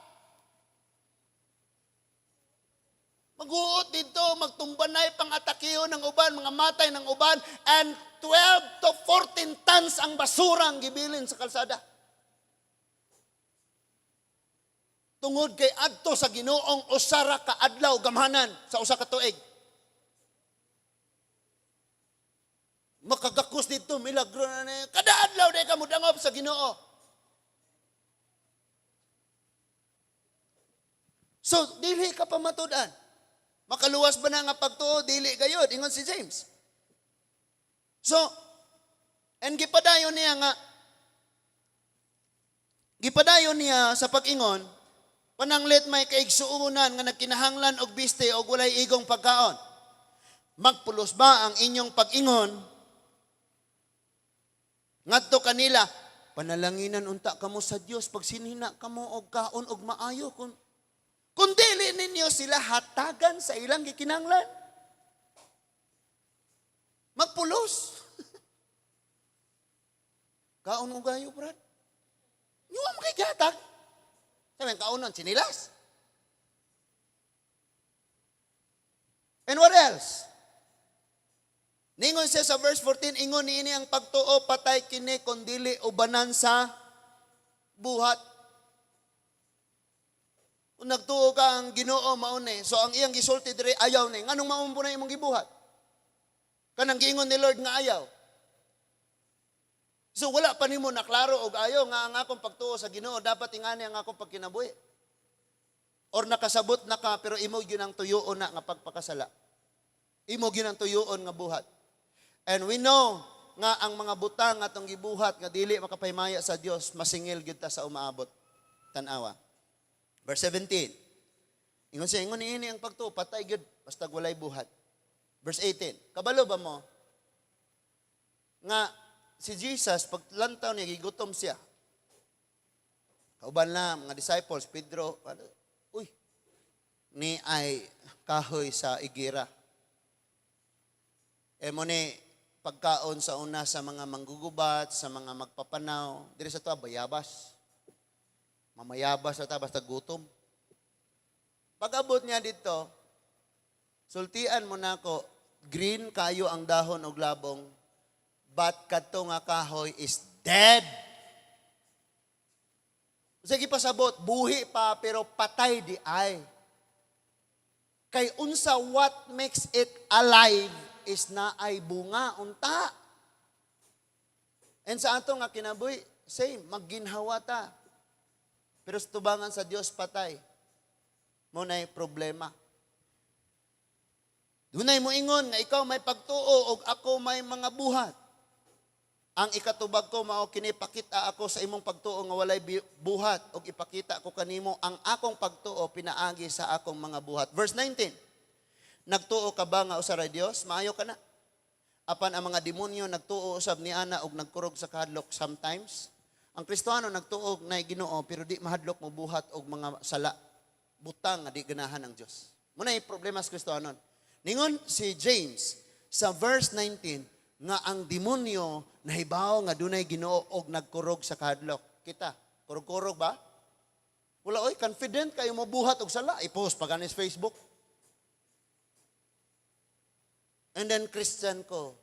Maghuot dito, magtumban na pang-atakiyo ng uban, mga matay ng uban, and 12 to 14 tons ang basura ang gibilin sa kalsada. Tungod kay adto sa Ginoong usara ka adlaw gamhanan sa usa ka tuig. Makagakos dito, milagro na na. Kada adlaw day ka mudangop sa Ginoo. So, dili ka pa matudan. Makaluwas ba na nga pagtuo, dili gayod, ingon si James. So, and gipadayon niya sa pag-ingon, pananglit may kaigsuunan nga nagkinahanglan og biste og walay igong pagkaon. Magpulos ba ang inyong pag-ingon? Ngadto kanila, panalanginan unta kamo sa Dios pag sinina kamo og kaon og maayo kung dili ninyo sila hatagan sa ilang gikinanglan. Magpulos. Kaon mo gayo, brad. Yung makigatag. Sabi ang kaunon, sinilas. And what else? Ningon siya sa verse 14, ingon niini ang pagtuo patay kini kon dili ubanan sa buhat. Kung nagtuo ka ang Ginoo mauni, so ang iyang gisulti dire ayaw ni. Nganong maumpo na imong gibuhat? Kanang giingon ni Lord nga ayaw. So wala pa nimo naklaro og ayaw nga ang akong pagtuo sa Ginoo dapat ingani ang akong pagkinabuhi. Or nakasabot na ka pero imo gyud ang tuyoon na nga pagpakasala. Imo gyud ang tuyoon nga buhat. And we know nga ang mga butang atong gibuhat nga dili makapahimaya sa Dios masingil gyud ta sa umaabot. Tan-awa. Verse 17. Ingon siya, ingon niini ang pagtuo, patay gyud basta walay buhat. Verse 18. Kabalo ba mo? Nga si Jesus, pag lantaw niya, gigutom siya. Kauban na, mga disciples, Pedro, ni ay kahoy sa igira. Mo ni pagkaon sa una sa mga manggugubat, sa mga magpapanaw, diri sa to, bayabas. Mamayabas na ta, basta gutom. Pag-abot niya dito, sultian mo na ako, green kayo ang dahon o labong, but kadto nga kahoy is dead. Sige pasabot, buhi pa pero patay di ay. Kay unsa what makes it alive is na ay bunga unta. And sa ato nga kinabuhi, same, magginhawa ta. Pero sa tubangan sa Dios patay. Mo na'y problema. Dunay mo ingon nga ikaw may pagtuo o ako may mga buhat. Ang ikatubag ko mao kini pakita ako sa imong pagtuo nga walay buhat ug ipakita ko kanimo ang akong pagtuo pinaagi sa akong mga buhat. Verse 19. Nagtuo ka ba nga usa ra Dios? Maayo ka na. Apan ang mga demonyo nagtuo usab ni ana og nagkurog sa kahadlok sometimes. Ang Kristiyano nagtuo na Ginoo pero di mahadlok mo buhat og mga sala. Butang nga di ganahan ng Dios. Muna problema sa Kristiyano. Ningon si James sa verse 19 nga ang demonyo nahibaw nga dunay Ginoo og nagkurog sa kahadlok. Kita, kurog-kurog ba? Wala oy, confident kayo mo buhat og sala, i-post pa ganis Facebook. And then Christian ko.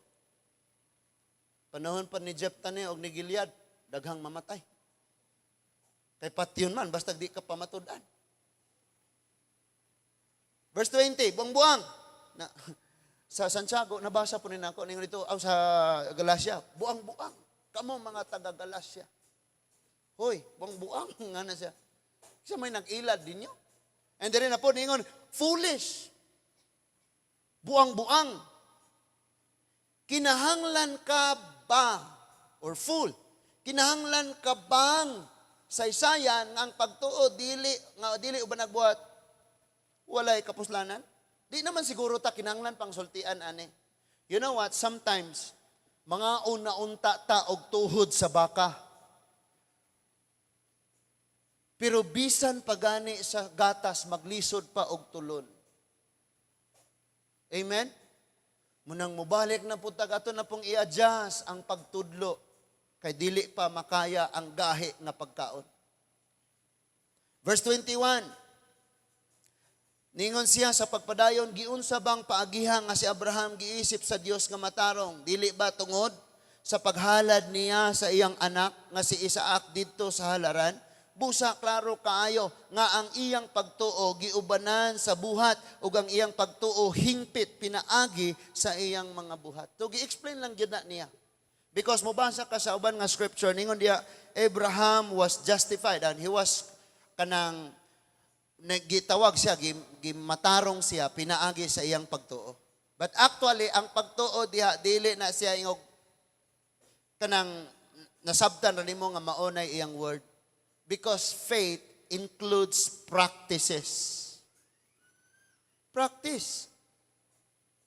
Panahon pa ni Jephthah og ni Gilead, daghang mamatay. Kay patyon man basta di ka pamatud-an. Verse 20, buang-buang. Na, sa Santiago, nabasa po nina ako, ningon dito, sa Galacia, buang-buang. Kamo mga taga-Galacia. Hoy, buang-buang, nga na siya. Kasi may nag-ilad din nyo. And then na po, ningon, foolish. Buang-buang. Kinahanglan ka ba, or fool, kinahanglan ka bang saysayan ang pagtuo, dili uban nagbuhat, walay kapuslanan? Di naman siguro ta kinanglan pang sultian ani. You know what? Sometimes mga una-unta ta og tuhod sa baka. Pero bisan pagani sa gatas maglisod pa og tulon. Amen. Munang mubalik na putag ato na pong i-adjust ang pagtudlo kay dili pa makaya ang gahi nga pagkaon. Verse 21. Ningon siya sa pagpadayon, giunsa bang paagihan nga si Abraham giisip sa Dios nga matarong? Dili ba tungod sa paghalad niya sa iyang anak nga si Isaac didto sa halaran? Busa klaro kaayo nga ang iyang pagtuo giubanan sa buhat ug ang iyang pagtuo hingpit pinaagi sa iyang mga buhat. So gi-explain lang gyud na niya. Because mobasa ka sa uban nga scripture ningon diya Abraham was justified and he was kanang nagitawag siya, gimatarong siya, pinaagi sa iyang pagtuo. But actually, ang pagtuo diha, dili na siya ingog kanang nasabtan rin mo nga maunay iyang word. Because faith includes practices. Practice.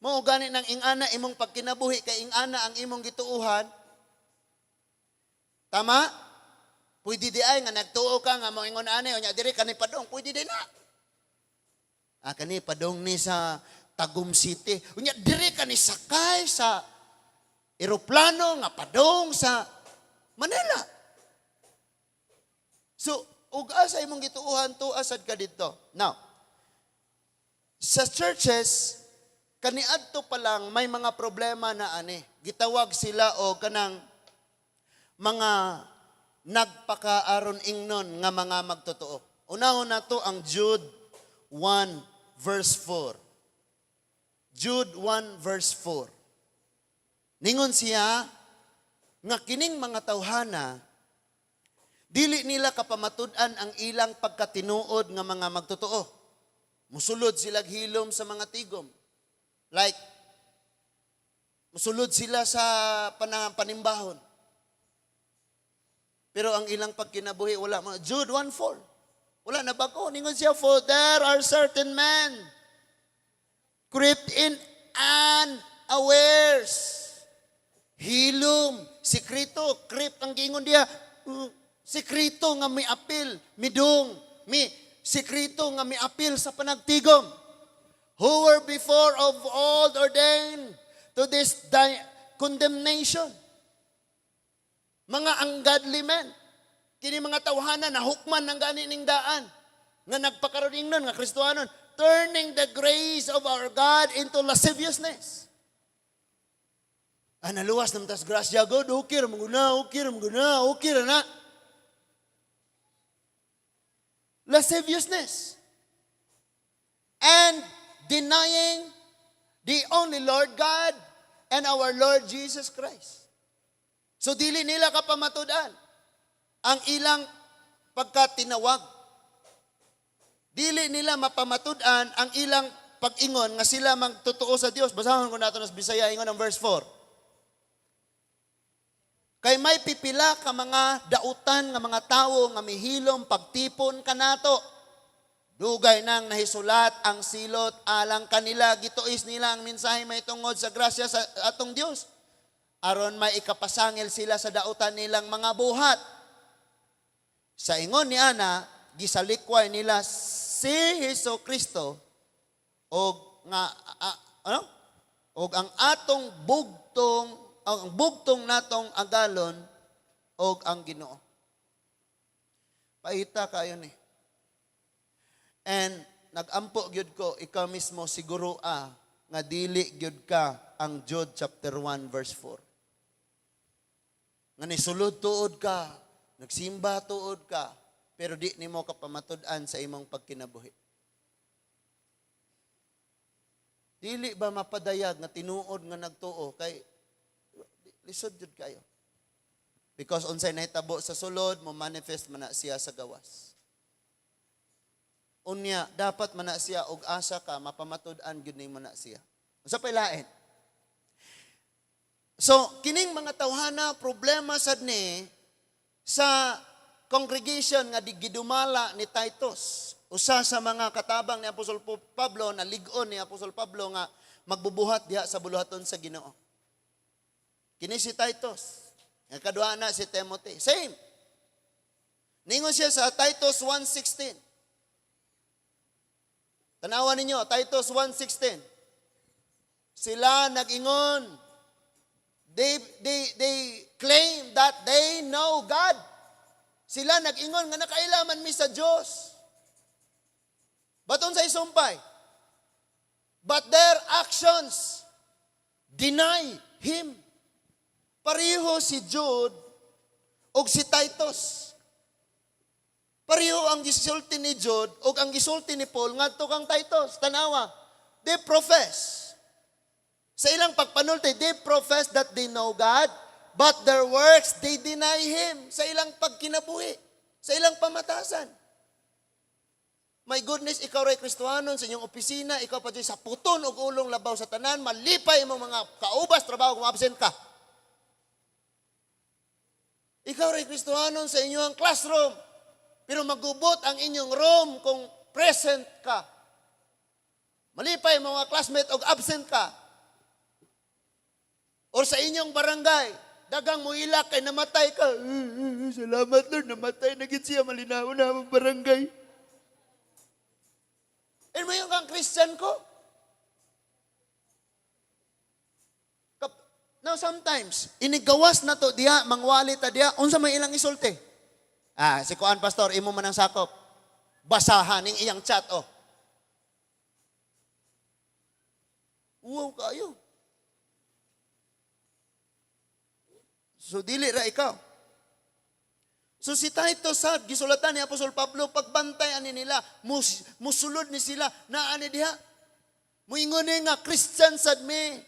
Mao gani nang ingana imong pagkinabuhi kay ingana ang imong gituuhan. Tama? Pwede di ay nga nagtuo ka nga mo ingon ani unya diri kani padong pwede di na. Kani padong ni sa Tagum City. Unya diri kani sakay sa eroplano nga padong sa Manila. So ug asa imong gituuhan to asad ka dito. Now, sa churches kaniadto pa lang may mga problema na ani. Gitawag sila o kanang mga nagpakaaron ingnon nga mga magtotoo. Unahon na to ang Jude 1 verse 4. Jude 1 verse 4. Ningon siya nga kining mga tawhana dili nila kapamatud-an ang ilang pagkatinuod nga mga magtotoo. Musulod sila hilom sa mga tigom. Like musulod sila sa panimbahon. Pero ang ilang pagkinabuhi, wala. Jude 1:4. Wala na bago. Ningon siya, for there are certain men crept in unawares. Hilom, sikrito, creep ang gingon diya. Sikrito nga may apil, midong, sikrito nga may apil sa panagtigom. Who were before of old ordained to this condemnation. Mga ungodly men. Kini mga tawhana na hukman ng ganining daan. Nga nagpakaroning nun, nga Kristohanon. Turning the grace of our God into lasciviousness. Naluwas naman tas grasya God. Okay na. Lasciviousness. And denying the only Lord God and our Lord Jesus Christ. So dili nila kapamatudan ang ilang pagkatinawag. Dili nila mapamatudan ang ilang pag-ingon nga sila magtotoo sa Dios. Basahon ko nato nas Bisaya ingon ang verse 4. Kay may pipila ka mga dautan nga mga tawo nga mihilom pagtipon kanato. Dugay nang nahisulat ang silot alang kanila, gituis nila ang mensahe may tungod sa grasya sa atong Dios. Aron may ikapasangil sila sa dautan nilang mga buhat. Sa ingon ni Ana, gisalikway nila si Hesus Kristo og nga og ang atong bugtong ang bugtong natong agalon og ang Ginoo. Paita kayo ni. And nagampo gyud ko ikaw mismo siguro nga dili gyud ka ang Jude chapter 1 verse 4. Nga nisulod tuod ka, nagsimba tuod ka, pero di nimo ka pamatud-an sa imong pagkinabuhi. Dili ba mapadayag nga tinuod nga nagtuo kay lisod jud kayo. Because unsay nahitabo sa sulod mo manifest man na siya sa gawas. Unya dapat man na siya og asa ka mapamatud-an gyud nimo na siya. Unsa pay lain? So kining mga tawhana problema sad ni sa congregation nga gidumala ni Titus. Usa sa mga katabang ni Apostol Pablo na lig-on ni Apostol Pablo nga magbubuhat diha sa buluhaton sa Ginoo. Kini si Titus. Ang kadua na si Timothy. Same. Ningon siya sa Titus 1:16. Tanawan ninyo, Titus 1:16. Sila nag-ingon. They claim that they know God. Sila nag-ingon nga nakailaman mi sa Dios. Baton sa isumpay. But their actions deny Him. Pareho si Jude o si Titus. Pareho ang gisulti ni Jude o ang gisulti ni Paul ngadto kang Titus. Tanawa, they profess. Sa ilang pagpanulti, they profess that they know God, but their works, they deny Him. Sa ilang pagkinabuhi, sa ilang pamatasan. My goodness, ikaw ray Kristohanon sa inyong opisina, ikaw pa dyan sa puton o ulong labaw sa tanan, malipay mo mga kaubas, trabaho kung absent ka. Ikaw ray Kristohanon sa inyong classroom, pero magubot ang inyong room kung present ka. Malipay mga classmate o absent ka. Or sa inyong barangay, dagang mo ilak kay namatay ka. Salamat Lord, namatay na gid siya, malinaw na ang barangay. And may yung kang Christian ko. Now sometimes, inigawas na to diha, mangwali ta diha, unsa may ilang isulti? Si Kuan Pastor, imo man ang sakop. Basahan ning iyang chat, oh. Wow kayo. So dili ra ikaw. So si Titus sad gisulatan ni Apostol Pablo pagbantay ani nila, musulod ni sila na ani diha. Moingon nga Christian sad me.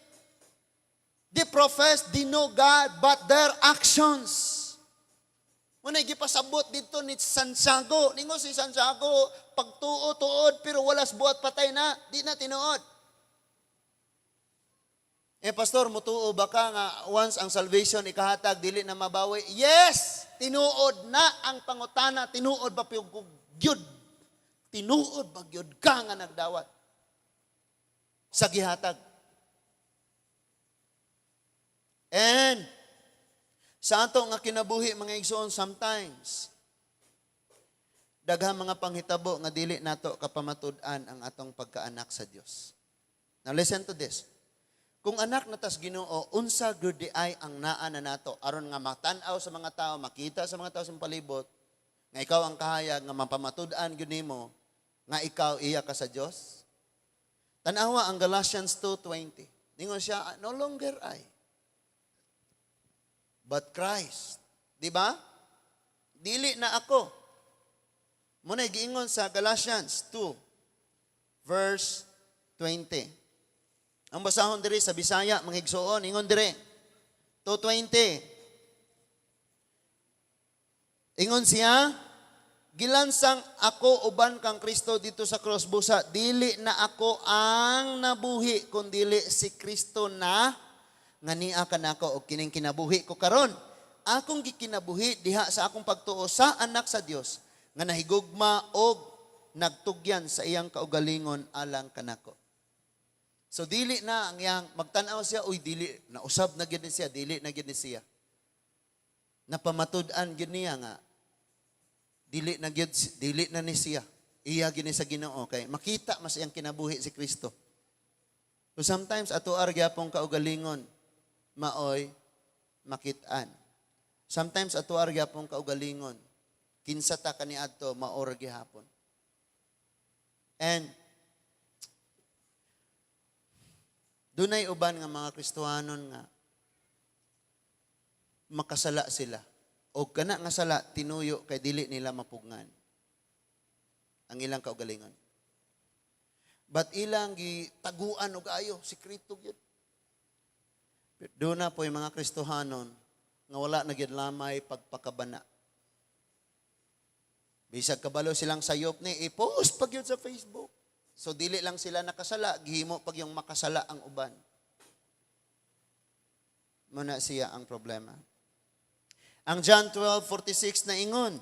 They profess, they know God, but their actions. Muna gipasabot dito ni Santiago. Ningo si Santiago, pagtuo-tuod, pero walas buhat patay na, di na tinuod. Pastor, mutuo ba ka nga once ang salvation ikahatag, dili na mabawi? Yes! Tinuod na ang pangutana, tinuod ba gyud? Tinuod ba gyud ka nga nagdawat? Sa gihatag. And sa ato nga kinabuhi mga igsoon sometimes daghang mga panghitabo nga dili nato kapamatud-an ang atong pagkaanak sa Dios. Now listen to this. Kung anak na tas Ginoo, unsa gyud di ay ang naa na nato aron nga matan-aw sa mga tao, makita sa mga tao sa palibot nga ikaw ang kahayag nga mapamatud-an gyud nimo nga ikaw iya ka sa Dios. Tan-awa ang Galatians 2:20. Ningon siya, no longer I, but Christ. Di ba? Dili na ako. Muna giingon sa Galatians 2, verse 20. Ang basahon diri sa Bisaya, mga igsoon, ingon diri. 2:20. Ingon siya, gilansang ako uban kang Kristo dito sa cross busa, dili na ako ang nabuhi, kundi si Kristo na nga niya kanako og kining kinabuhi ko karon. akong gikinabuhi diha sa akong pagtuo sa anak sa Dios nga nahigugma og nagtugyan sa iyang kaugalingon alang kanako. So dili na ang iyang magtan-aw siya, uy dili na usab na gyud ni siya, dili na gyud ni siya. Napamatud-an gyud niya nga dili na ni siya. Iya gini sa Ginoo kay makita mas iyang kinabuhi si Kristo. So sometimes ato gyapon kaugalingon maoy makitaan. Sometimes ato gyapon kaugalingon kinsa ta kaniadto maor gihapon. And dunay uban nga mga Kristohanon nga makasala sila. O kana nga sala tinuyo kay dili nila mapugnan ang ilang kaugalingon. But ilang gitaguan og ayo sikreto gyud. Doon na po yung mga Kristohanon nga wala na gyud lamay pagpakabana. Bisag kabalo silang sayop ni i-post pag yun sa Facebook. So dili lang sila nakasala, gihimo pag yung makasala ang uban. Muna siya ang problema. Ang John 12:46 na ingon.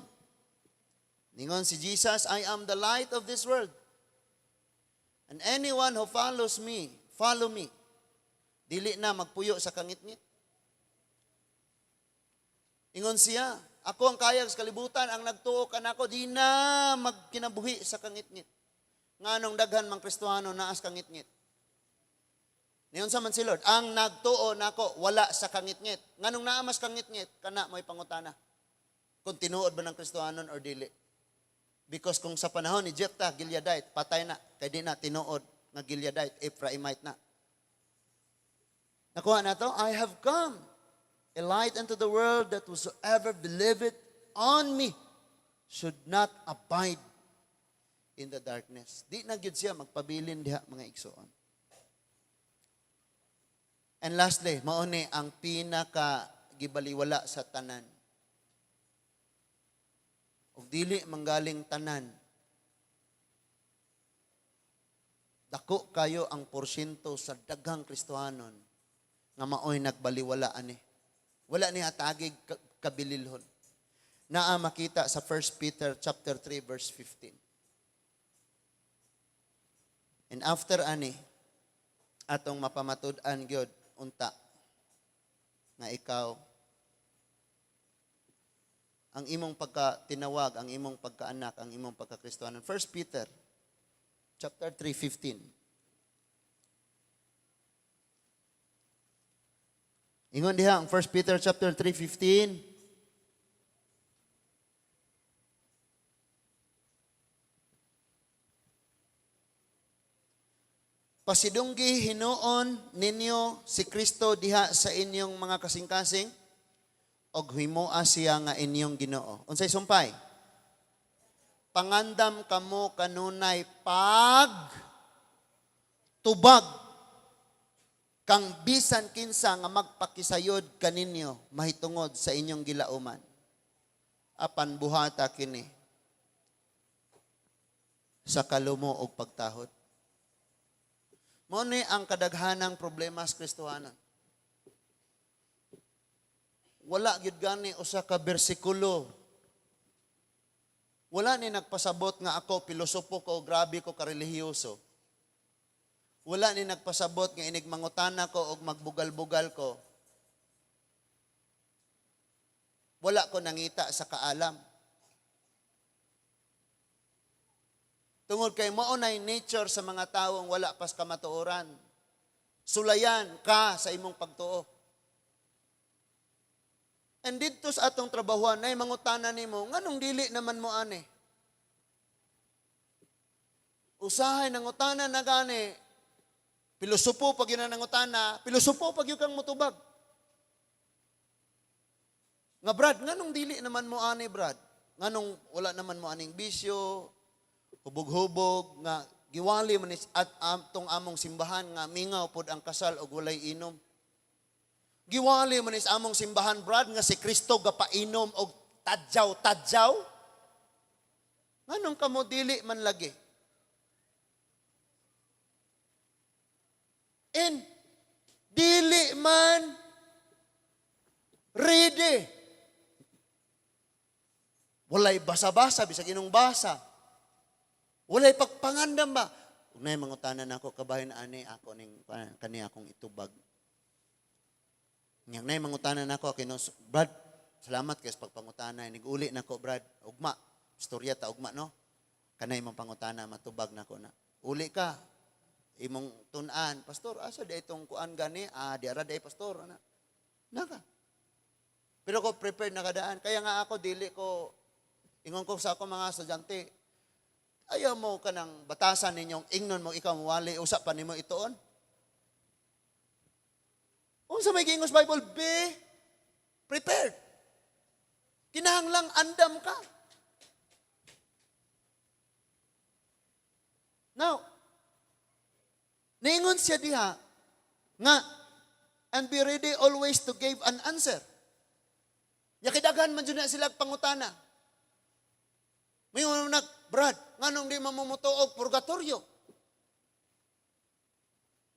Ningon si Jesus, I am the light of this world. And anyone who follows me, follow me. Dili na magpuyo sa kangit-ngit. Ingon siya, ako ang kayag sa kalibutan, ang nagtuo kanako, di na magkinabuhi sa kangit-ngit. Nganong daghan mang Kristohano naas kangit-ngit. Niyon sa man si Lord, ang nagtuo nako wala sa kangit-ngit. Nganong naamas kangit-ngit, kana mo'y pangutana. Kung tinuod ba ng Kristohanon or dili. Because kung sa panahon ni Jephthah, Gileadite, patay na. Kaya di na tinuod nga Gileadite, Ephraimite na. Nakuha na to, I have come, a light unto the world that whosoever believeth on me should not abide in the darkness. Di na gyud siya magpabilin diha mga igsoon. And lastly, mao ni ang pinaka gibaliwala sa tanan. O dili manggaling tanan. Dako kayo ang porsyento sa daghang Kristohanon nga maoy nagbaliwala ani. Wala ni atagig kabililhon. Naa makita sa 1 Peter chapter 3 verse 15. And after ani atong mapamatud-an gyud unta nga ikaw ang imong pagkatinawag, ang imong pagkaanak, ang imong pagkakristohanon. 1 Peter chapter 3:15. Ingon diha ang 1 Peter chapter 3:15. Pasidunggi hinuon ninyo si Kristo diha sa inyong mga kasing-kasing og himoa siya nga inyong Ginoo. Unsay sumpay? Pangandam kamo kanunay pag tubag kang bisan kinsa nga magpakisayod kaninyo mahitungod sa inyong gilauman. Apan buhata kini sa kalumo og pagtahod. Mao ni ang kadaghanang problema sa Kristohanon. Wala gyud gani usa ka bersikulo. Wala ni nagpasabot nga ako pilosopo ko, grabe ko karelihiyoso. Wala ni nagpasabot nga inig mangutana ko og magbugal-bugal ko. Wala ko nangita sa kaalam. Tungod kay mao nay nature sa mga tawong wala pas kamatuoran. Sulayan ka sa imong pagtuo. And dito sa atong trabahuan ay mangutana nimo nganong dili naman mo ani. Usahay nang utana na gani. Pilosopo pag yun ang utana, pilosopo pag yun kang mutubag. Nga Brad, nganong dili naman mo ani Brad? Nganong wala naman mo aning bisyo, hubog-hubog, nga giwali man at atong among simbahan nga mingaw pod ang kasal og walay inom. Giwali man is among simbahan, Brad, nga si Kristo gapainom og tadyaw-tadyaw. Nganong kamo dili man lagi? And dili man ready Walay basa-basa, bisag inong basa. Walay pagpangandam ba? Unay mangutanan ako, kabahin ani ako ning kani akong itubag. Nyang nay mangutanan ako, kinos, Brad, salamat kay sa pagpangutana. Niguli na ko, Brad. Ugma. Istorya ta, ugma, no? Kanay mong pangutana, matubag na ko na. Uli ka. Imong tunan. Pastor, asa di itong kuan gani? Di ara day, pastor. Naka. Pero ko prepared na kadaan. Kaya nga ako, dili ko, ingon ko sa ako mga estudyante, ayaw mo ka ng batasan ninyong ingnon mo ikaw wali, usap pa nimo itoon. Kung sa may English Bible, be prepared. Kinahanglang andam ka. Now, niingon siya diha, nga, and be ready always to give an answer. Yakidaghan man dyan na sila pangutana. May unak, Brad, nganong di mamumutuog purgatorio?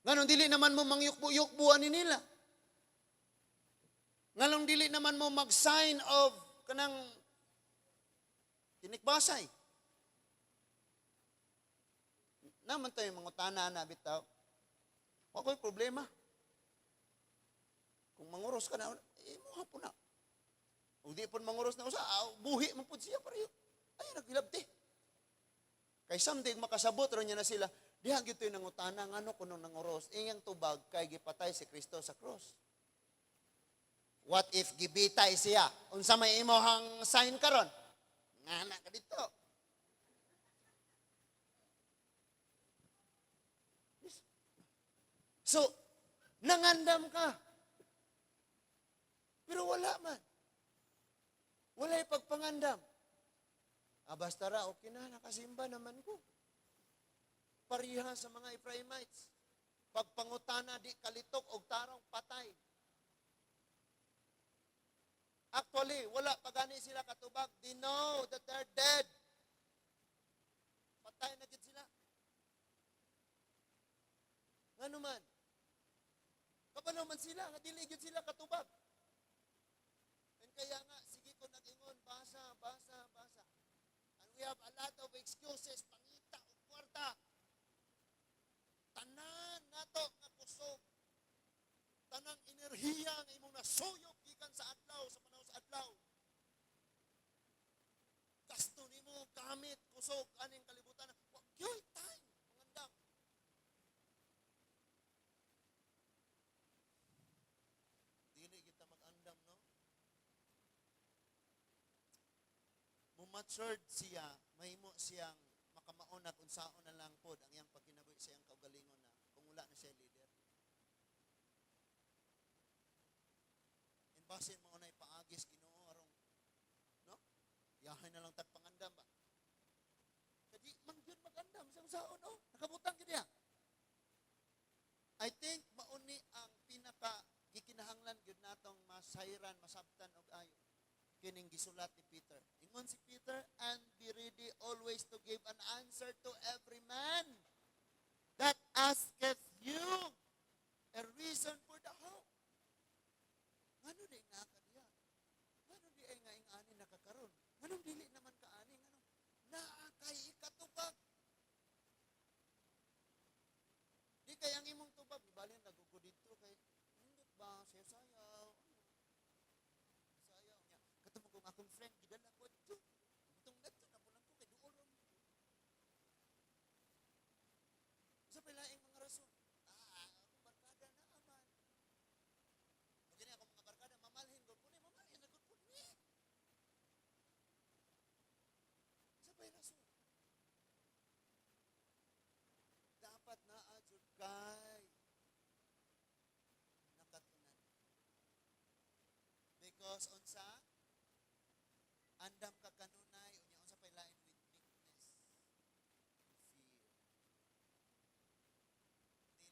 Nganong dili naman mo mangyukbu-yukbuan ni nila? Nganong dili naman mo mag-sign of kanang tinikbasay? Naman tayo mangutana na bitaw. Wako'y problema. Kung manguros ka na, muha po na. Kung di po manguros na usa, buhi mo po siya pareho. Ay, naglabti. Kay someday, makasabot rin niya na sila, diha gito yung nangutana, ngano kuno nanguros, iyang tubag, kay gipatay si Kristo sa cross. What if gibitay siya? Unsa may imohang sign karon? Ngana ka dito. So, nangandam ka. Pero wala man. Wala'y pagpangandam. Basta ra, okay na, nakasimba naman ko. Pariha sa mga Ephraimites. Pagpangutana, di kalitok, og tarong patay. Actually, wala pa gani sila katubag. They know that they're dead. Patay na gid sila. Ngano man? Kabalo man sila, nga dili gid sila katubag. And kaya nga, sige ko nag-ingon, basa. And we have a lot of excuses, pangita o kwarta. Tanan nato nga kusog. Tanang enerhiya nga imong nasuyop gikan sa adlaw, sa panahon sa adlaw. Gasto nimo gamit kusog aning kalibutan. Wa gyud time mangandam. Dili kita mag-andam, no? Matured siya, mahimo siyang makamaunag unsaon na lang pod ang iyang pagkinabuhi sa iyang kaugalingon na kung wala na siya leader. In basin mo unay paagis Ginoo arong no? Yahay na lang tag pangandam ba. Kadi man gyud magandam sa unsaon oh, nakabutang gid diha. I think mauni ang pinaka gikinahanglan gyud natong masayran, masabtan og ayo kining gisulat ni Peter. Ingon si Peter, and be ready always to give an answer to every man that asketh you a reason for the hope. Ngano di nga ka diya? Ngano di ay nga ani nakakaroon? Nganong dili naman ka ani? Ngano? Naa kay ikatubag. Di kay ang imong tubag, ibalin nagugo dito kay nindot ba sayaw? Katong kung akong friend, gidala ko ito. Itong neto, napulang ko, kay duol ron. Sa pilaing mga rason, akong barkada na aman. Kung gini akong mga barkada, mamalhin ko, mamalhin na ko ni. Sa pilaing rason. Dapat na adjud kay nakatunan. Because unsa, andam ka kanunay unya unsa pay lain with meekness. Fear.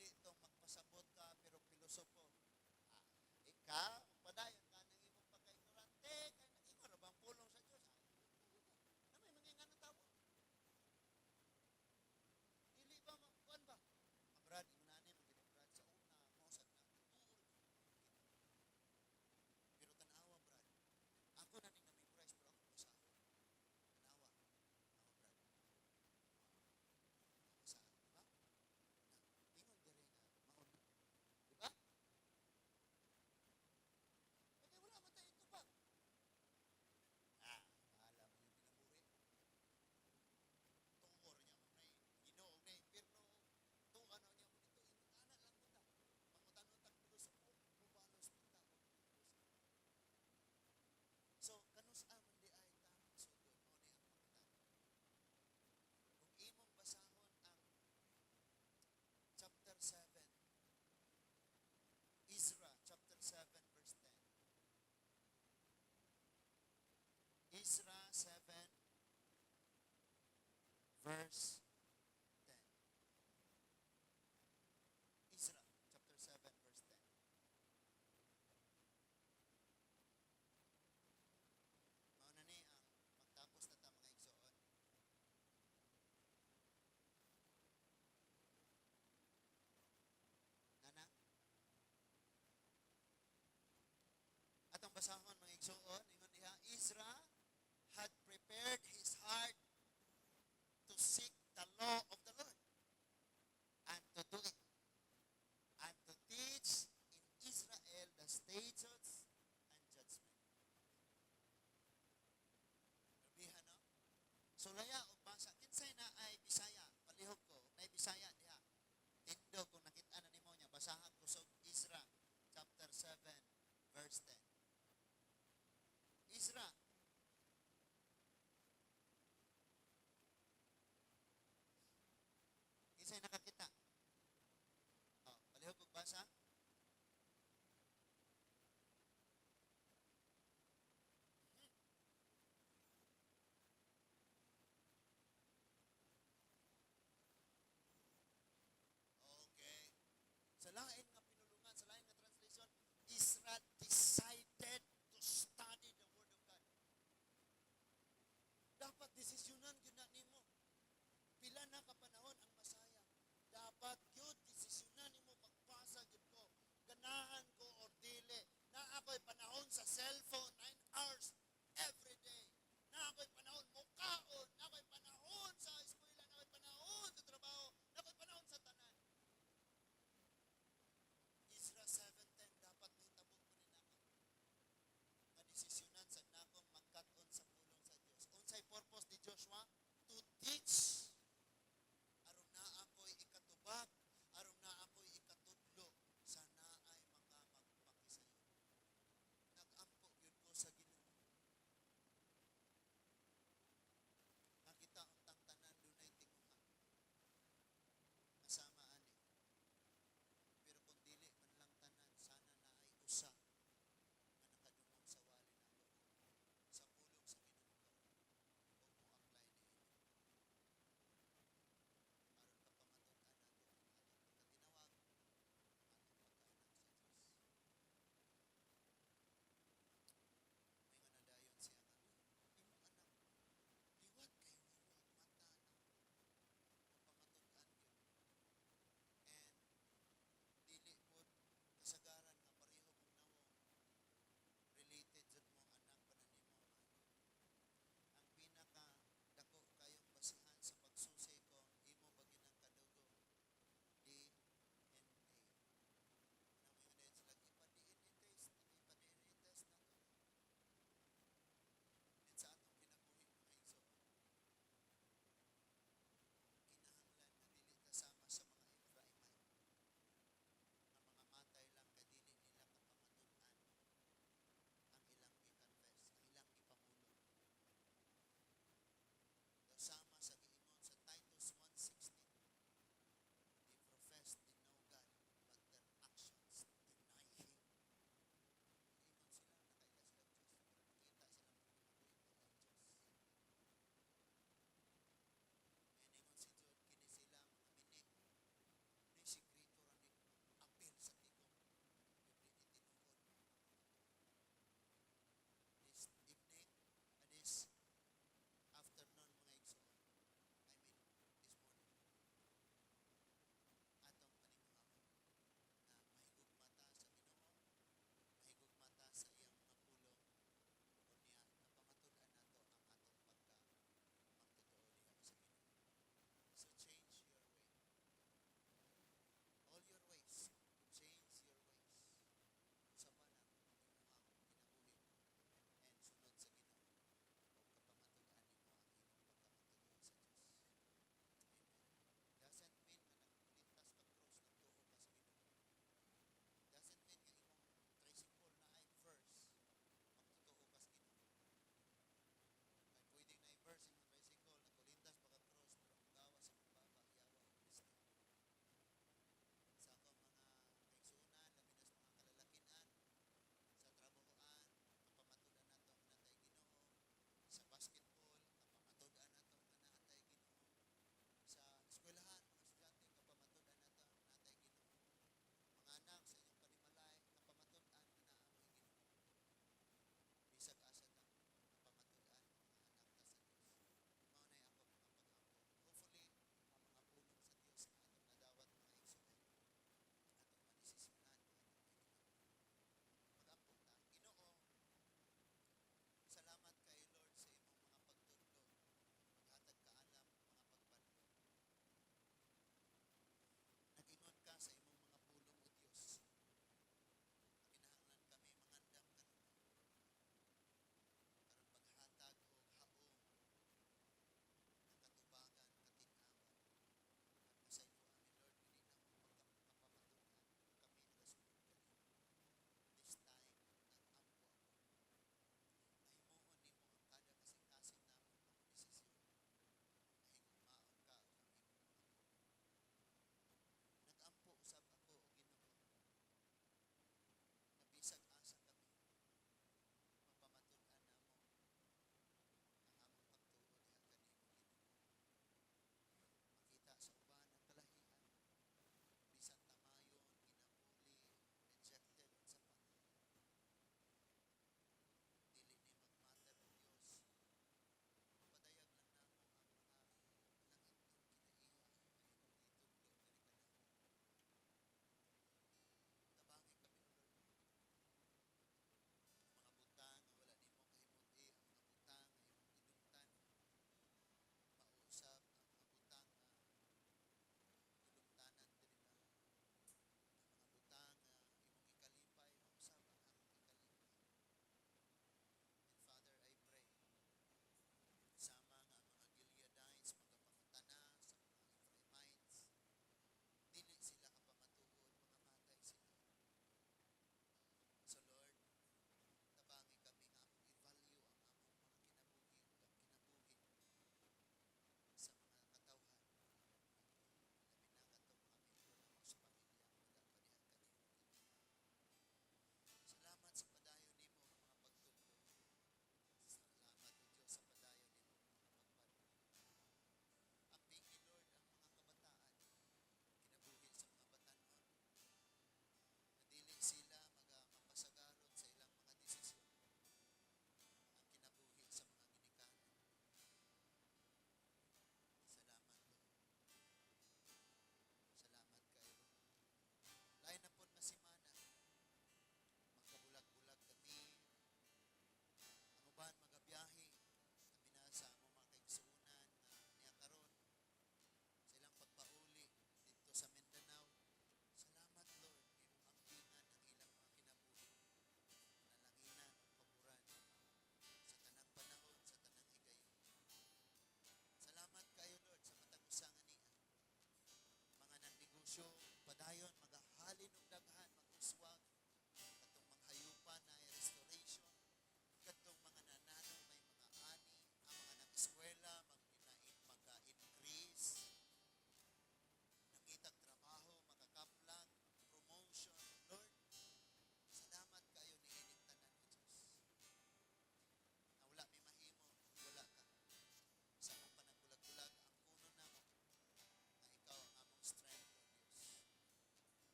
Dili tong magpasabot ka pero pilosopo. Ikaw padayon ka nang imong pagka-ignorante kay nag-ingon ra bang pulong sa Dios. Namay mangingan ang tawo. Dili ba magkuan ba? Brad, ingunani magid Brad sa una, mausad na. Pero tanawa Brad. 7, verse